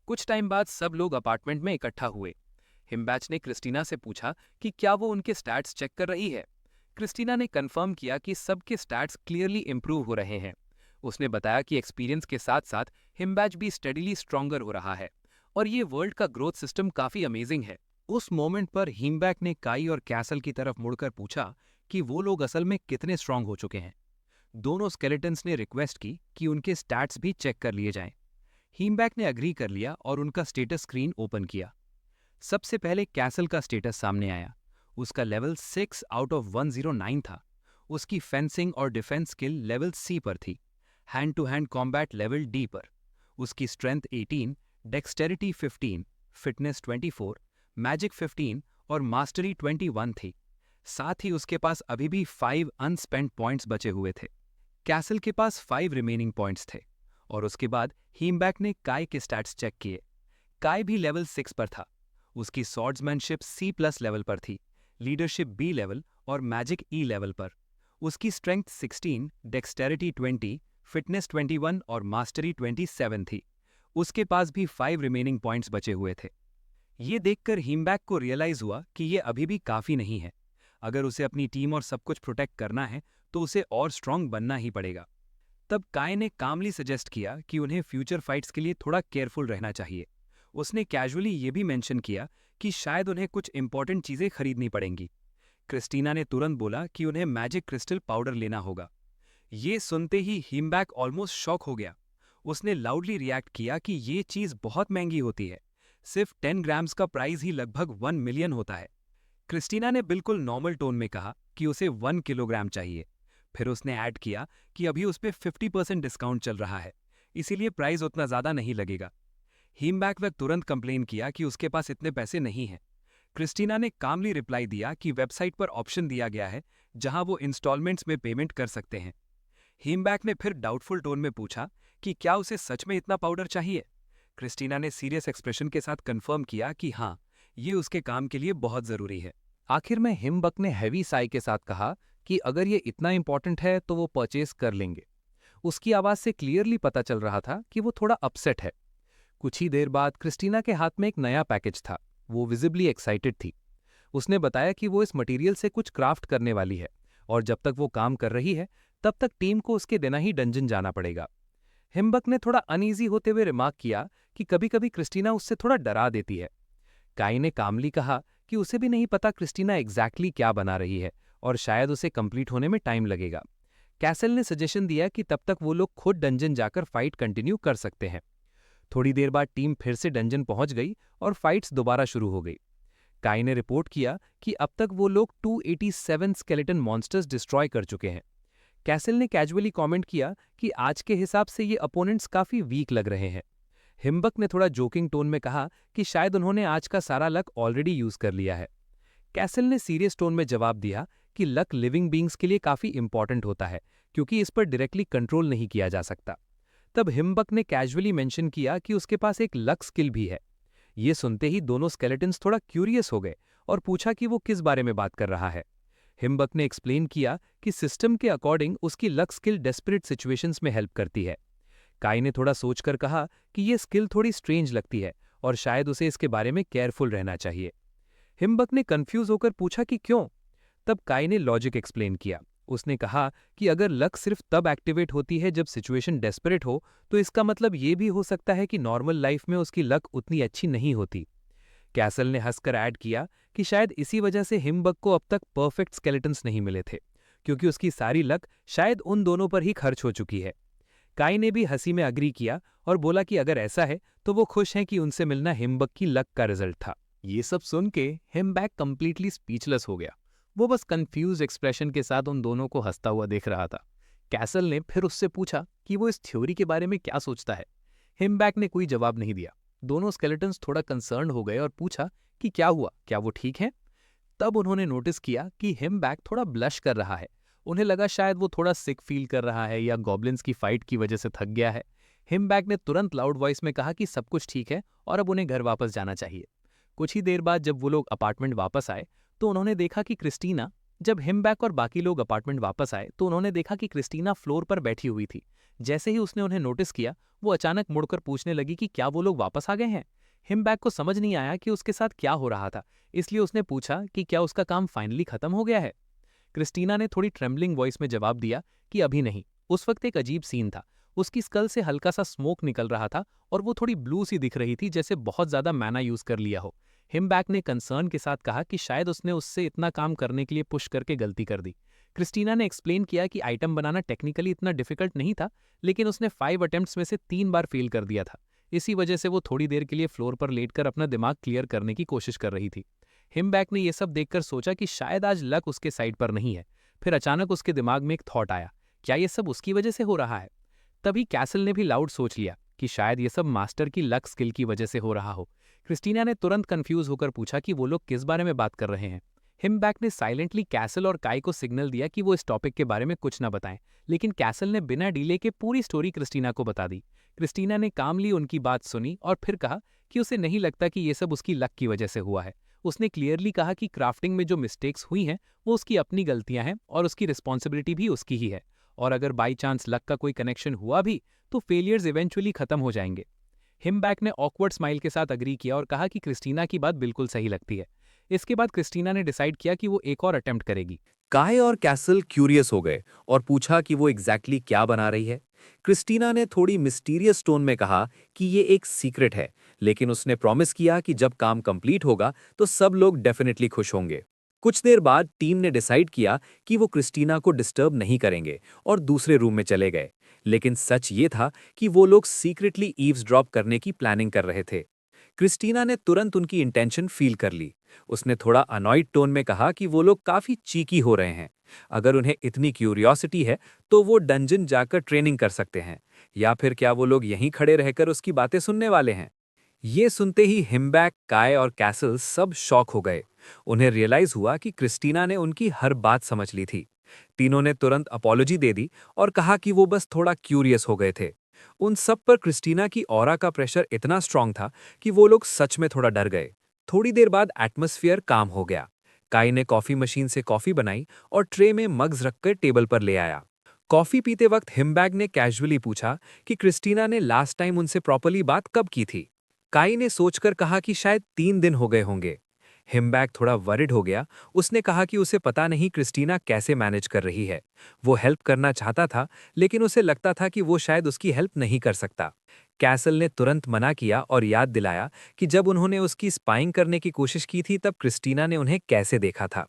कुछ टाइम बाद सब लोग अपार्टमेंट में इकट्ठा हुए। हिम्बैच ने क्रिस्टीना से पूछा कि क्या वो उनके स्टैट्स चेक कर रही है। क्रिस्टीना ने कंफर्म किया कि सबके स्टैट्स क्लियरली इंप्रूव हो रहे हैं। उसने बताया कि एक्सपीरियंस के साथ साथ हिम्बैच भी स्टडीली स्ट्रॉन्गर हो रहा है और ये वर्ल्ड का ग्रोथ सिस्टम काफी अमेजिंग है। उस मोमेंट पर हिम्बैक ने काई और कैसल की तरफ मुड़कर पूछा कि वो लोग असल में कितने स्ट्रांग हो चुके हैं। दोनों स्केलेटन्स ने रिक्वेस्ट की कि उनके स्टैट्स भी चेक कर लिए जाएं। हिम्बैक ने अग्री कर लिया और उनका स्टेटस स्क्रीन ओपन किया। सबसे पहले कैसल का स्टेटस सामने आया। उसका लेवल 6 आउट ऑफ 109 था। उसकी फेंसिंग और डिफेंस स्किल लेवल सी पर थी, hand to hand combat level D पर। उसकी स्ट्रेंथ 18, डेक्सटेरिटी 15, फिटनेस 24, मैजिक 15 और मास्टरी 21 थी। साथ ही उसके पास अभी भी 5 अनस्पेंट पॉइंट्स बचे हुए थे। कैसल के पास 5 रिमेनिंग पॉइंट्स थे। और उसके बाद हिम्बैक ने काय के स्टैट्स चेक किए। काय भी लेवल 6 पर था। उसकी स्वॉर्ड्समैनशिप सी प्लस लेवल पर थी, लीडरशिप बी लेवल और मैजिक ई लेवल पर। उसकी स्ट्रेंथ 16, डेक्सटेरिटी 20, फिटनेस 21 और मास्टरी 27 थी। उसके पास भी 5 रिमेनिंग पॉइंट्स बचे हुए थे। ये देखकर हिम्बैक को रियलाइज हुआ कि ये अभी भी काफी नहीं है। अगर उसे अपनी टीम और सब कुछ प्रोटेक्ट करना है तो उसे और स्ट्रांग बनना ही पड़ेगा। तब काय ने कामली सजेस्ट किया कि उन्हें फ्यूचर फाइट्स के लिए थोड़ा केयरफुल रहना चाहिए। उसने कैजुअली ये भी मेंशन किया कि शायद उन्हें कुछ इंपॉर्टेंट चीजें खरीदनी पड़ेंगी। क्रिस्टीना ने तुरंत बोला कि उन्हें मैजिक क्रिस्टल पाउडर लेना होगा। ये सुनते ही हिम्बैक ऑलमोस्ट शॉक हो गया। उसने लाउडली रिएक्ट किया कि ये चीज बहुत महंगी होती है। सिर्फ 10 ग्राम्स का प्राइस ही लगभग 1 मिलियन होता है। क्रिस्टीना ने बिल्कुल नॉर्मल टोन में कहा कि उसे 1 किलोग्राम चाहिए। फिर उसने ऐड किया कि अभी उस पे 50% डिस्काउंट चल रहा है, इसीलिए प्राइस उतना ज्यादा नहीं लगेगा। हिम्बैक वह तुरंत कंप्लेन किया कि उसके पास इतने पैसे नहीं हैं। क्रिस्टीना ने कामली रिप्लाई दिया कि वेबसाइट पर ऑप्शन दिया गया है जहां वो इंस्टॉलमेंट्स में पेमेंट कर सकते हैं। हिम्बैक ने फिर डाउटफुल टोन में पूछा कि क्या उसे सच में इतना पाउडर चाहिए। क्रिस्टीना ने सीरियस एक्सप्रेशन के साथ कंफर्म किया कि हाँ, ये उसके काम के लिए बहुत जरूरी है। आखिर में हिम्बक ने हैवी साई के साथ कहा कि अगर ये इतना इंपॉर्टेंट है तो वो परचेज कर लेंगे। उसकी आवाज से क्लियरली पता चल रहा था कि वो थोड़ा अपसेट है। कुछ ही देर बाद क्रिस्टीना के हाथ में एक नया पैकेज था। वो विजिबली एक्साइटेड थी। उसने बताया कि वो इस मटेरियल से कुछ क्राफ्ट करने वाली है और जब तक वो काम कर रही है तब तक टीम को उसके देना ही डंजन जाना पड़ेगा। हिम्बक ने थोड़ा अनईजी होते हुए रिमार्क किया कि कभी-कभी क्रिस्टीना उससे थोड़ा डरा देती है। काई ने कामली कहा कि उसे भी नहीं पता क्रिस्टीना एग्जैक्टली क्या बना रही है और शायद उसे कंप्लीट होने में टाइम लगेगा। कैसल ने सजेशन दिया कि तब तक वो लोग खुद डंजन जाकर फाइट कंटिन्यू कर सकते हैं। थोड़ी देर बाद टीम फिर से डंजन पहुंच गई और फाइट्स दोबारा शुरू हो गई। काई ने रिपोर्ट किया कि अब तक वो लोग 287 स्केलेटन मॉन्स्टर्स डिस्ट्रॉय कर चुके हैं। कैसल ने कैजुअली कमेंट किया कि आज के हिसाब से ये अपोनेंट्स काफी वीक लग रहे हैं। हिम्बक ने थोड़ा जोकिंग टोन में कहा कि शायद उन्होंने आज का सारा लक ऑलरेडी यूज कर लिया है। कैसल ने सीरियस टोन में जवाब दिया कि लक लिविंग बींग्स के लिए काफी इंपॉर्टेंट होता है, क्योंकि इस पर डायरेक्टली कंट्रोल नहीं किया जा सकता। तब हिम्बक ने कैजुअली मेंशन किया कि उसके पास एक लक स्किल भी है। ये सुनते ही दोनों स्केलेटन्स थोड़ा क्यूरियस हो गए और पूछा कि वो किस बारे में बात कर रहा है। हिम्बक ने एक्सप्लेन किया कि सिस्टम के अकॉर्डिंग उसकी लक स्किल डेस्परेट सिचुएशंस में हेल्प करती है। काई ने थोड़ा सोचकर कहा कि ये स्किल थोड़ी स्ट्रेंज लगती है और शायद उसे इसके बारे में केयरफुल रहना चाहिए। हिम्बक ने कंफ्यूज होकर पूछा कि क्यों। तब काई ने लॉजिक एक्सप्लेन किया। उसने कहा कि अगर लक सिर्फ तब एक्टिवेट होती है जब सिचुएशन डेस्परेट हो, तो इसका मतलब ये भी हो सकता है कि नॉर्मल लाइफ में उसकी लक उतनी अच्छी नहीं होती। कैसल ने हंसकर ऐड किया कि शायद इसी वजह से हिम्बक को अब तक परफेक्ट स्केलेटन्स नहीं मिले थे, क्योंकि उसकी सारी लक शायद उन दोनों पर ही खर्च हो चुकी है। काई ने भी हंसी में अग्री किया और बोला कि अगर ऐसा है तो वो खुश हैं कि उनसे मिलना हिम्बक की लक का रिजल्ट था। ये सब सुन के हिम्बैक कंप्लीटली स्पीचलेस हो गया। वो बस कंफ्यूज एक्सप्रेशन के साथ उन दोनों को हंसता हुआ देख रहा था। कैसल ने फिर उससे पूछा कि वो इस थ्योरी के बारे में क्या सोचता है। हिम्बैक ने कोई जवाब नहीं दिया। दोनों स्केलेटन्स थोड़ा कंसर्न हो गए और पूछा कि क्या हुआ, क्या वो ठीक है। तब उन्होंने नोटिस किया कि हिम्बैक थोड़ा ब्लश कर रहा है। उन्हें लगा शायद वो थोड़ा सिक फील कर रहा है या गॉब्लिन्स की फाइट की वजह से थक गया है। हिम्बैक ने तुरंत लाउड वॉइस में कहा कि सब कुछ ठीक है और अब उन्हें घर वापस जाना चाहिए। कुछ ही देर बाद जब वो लोग अपार्टमेंट वापस आए तो उन्होंने देखा कि क्रिस्टीना जब हिम्बैक और बाकी लोग अपार्टमेंट वापस आए तो उन्होंने देखा कि क्रिस्टीना फ्लोर पर बैठी हुई थी। जैसे ही उसने उन्हें नोटिस किया, वो अचानक मुड़कर पूछने लगी कि क्या वो लोग वापस आ गए हैं। हिम्बैक को समझ नहीं आया कि उसके साथ क्या हो रहा था, इसलिए उसने पूछा कि क्या उसका काम फाइनली खत्म हो गया है। क्रिस्टीना ने थोड़ी ट्रेम्बलिंग वॉइस में जवाब दिया कि अभी नहीं। उस वक्त एक अजीब सीन था। उसकी स्कल से हल्का सा स्मोक निकल रहा था और वो थोड़ी ब्लू सी दिख रही थी, जैसे बहुत ज्यादा मैना यूज कर लिया हो। हिम्बैक ने कंसर्न के साथ कहा कि शायद उसने उससे इतना काम करने के लिए पुश करके गलती कर दी। क्रिस्टीना ने एक्सप्लेन किया कि आइटम बनाना टेक्निकली इतना डिफिकल्ट नहीं था, लेकिन उसने 5 अटेम्प्ट्स में से 3 बार फेल कर दिया था। इसी वजह से वो थोड़ी देर के लिए फ्लोर पर लेटकर अपना दिमाग क्लियर करने की कोशिश कर रही थी। हिम्बैक ने यह सब देखकर सोचा कि शायद आज लक उसके साइड पर नहीं है। फिर अचानक उसके दिमाग में एक थॉट आया, क्या ये सब उसकी वजह से हो रहा है। तभी कैसल ने भी लाउड सोच लिया कि शायद ये सब मास्टर की लक स्किल की वजह से हो रहा हो। क्रिस्टीना ने तुरंत कंफ्यूज होकर पूछा कि वो लोग किस बारे में बात कर रहे हैं। हिम्बैक ने साइलेंटली कैसल और काई को सिग्नल दिया कि वो इस टॉपिक के बारे में कुछ ना बताएं, लेकिन कैसल ने बिना डीले के पूरी स्टोरी क्रिस्टीना को बता दी। क्रिस्टीना ने कामली उनकी बात सुनी और फिर कहा कि उसे नहीं लगता कि ये सब उसकी लक की वजह से हुआ है। उसने क्लियरली कहा कि क्राफ्टिंग में जो मिस्टेक्स हुई हैं वो उसकी अपनी गलतियां हैं और उसकी रिस्पॉन्सिबिलिटी भी उसकी ही है, और अगर बाई चांस लक का कोई कनेक्शन हुआ भी तो फेलियर्स इवेंचुअली खत्म हो जाएंगे। हिम्बैक ने ऑकवर्ड स्माइल के साथ अग्री किया और कहा कि क्रिस्टीना की बात बिल्कुल सही लगती है। इसके बाद क्रिस्टीना ने डिसाइड किया कि वो एक और अटेम्प्ट करेगी। काय और कैसल क्यूरियस हो गए और पूछा कि वो एग्जैक्टली क्या बना रही है। क्रिस्टीना ने थोड़ी मिस्टीरियस टोन में कहा कि ये एक सीक्रेट है, लेकिन उसने प्रॉमिस किया कि जब काम कंप्लीट होगा तो सब लोग डेफिनेटली खुश होंगे। कुछ देर बाद टीम ने डिसाइड किया कि वो क्रिस्टीना को डिस्टर्ब नहीं करेंगे और दूसरे रूम में चले गए। लेकिन सच ये था कि वो लोग सीक्रेटली ईव्सड्रॉप करने की प्लानिंग कर रहे थे। क्रिस्टीना ने तुरंत उनकी इंटेंशन फील कर ली। उसने थोड़ा अनॉयड टोन में कहा कि वो लोग काफी चीकी हो रहे हैं। अगर उन्हें इतनी क्यूरियोसिटी है तो वो डंजन जाकर ट्रेनिंग कर सकते हैं, या फिर क्या वो लोग यहीं खड़े रहकर उसकी बातें सुनने वाले हैं। ये सुनते ही हिम्बैक, काय और कैसल सब शॉक हो गए। उन्हें रियलाइज हुआ कि क्रिस्टीना ने उनकी हर बात समझ ली थी। तीनों ने तुरंत अपॉलॉजी दे दी और कहा कि वो बस थोड़ा क्यूरियस हो गए थे। उन सब पर क्रिस्टीना की ऑरा का प्रेशर इतना स्ट्रांग था कि वो लोग सच में थोड़ा डर गए। थोड़ी देर बाद एटमॉस्फेयर काम हो गया। काई ने कॉफी मशीन से कॉफी बनाई और ट्रे में मग्स रखकर टेबल पर ले आया। कॉफी पीते वक्त हिम्बैग ने कैजुअली पूछा कि क्रिस्टीना ने लास्ट टाइम उनसे प्रॉपर्ली बात कब की थी। काई ने सोचकर कहा कि शायद 3 दिन हो गए होंगे। हिम्बैग थोड़ा वरिड हो गया। उसने कहा कि उसे पता नहीं क्रिस्टीना कैसे मैनेज कर रही है। वो हेल्प करना चाहता था, लेकिन उसे लगता था कि वो शायद उसकी हेल्प नहीं कर सकता। कैसल ने तुरंत मना किया और याद दिलाया कि जब उन्होंने उसकी स्पाइंग करने की कोशिश की थी तब क्रिस्टीना ने उन्हें कैसे देखा था।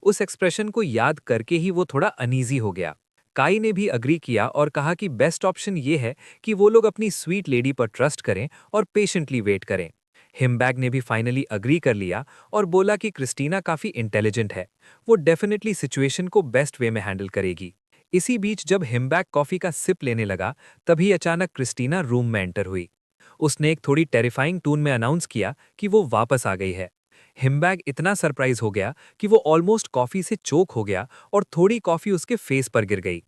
उस एक्सप्रेशन को याद करके ही वो थोड़ा अनईजी हो गया। काई ने भी अग्री किया और कहा कि बेस्ट ऑप्शन ये है कि वो लोग अपनी स्वीट लेडी पर ट्रस्ट करें और पेशेंटली वेट करें। हिमबैग ने भी फाइनली अग्री कर लिया और बोला कि क्रिस्टीना काफ़ी इंटेलिजेंट है, वो डेफिनेटली सिचुएशन को बेस्ट वे में हैंडल करेगी। इसी बीच जब हिमबैग कॉफ़ी का सिप लेने लगा, तभी अचानक क्रिस्टीना रूम में एंटर हुई। उसने एक थोड़ी टेरिफाइंग टून में अनाउंस किया कि वो वापस आ गई है। हिमबैग इतना सरप्राइज हो गया कि वो ऑलमोस्ट कॉफ़ी से चोक हो गया और थोड़ी कॉफ़ी उसके फेस पर गिर गई।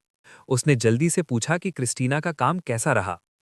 उसने जल्दी से पूछा कि क्रिस्टीना का काम कैसा रहा।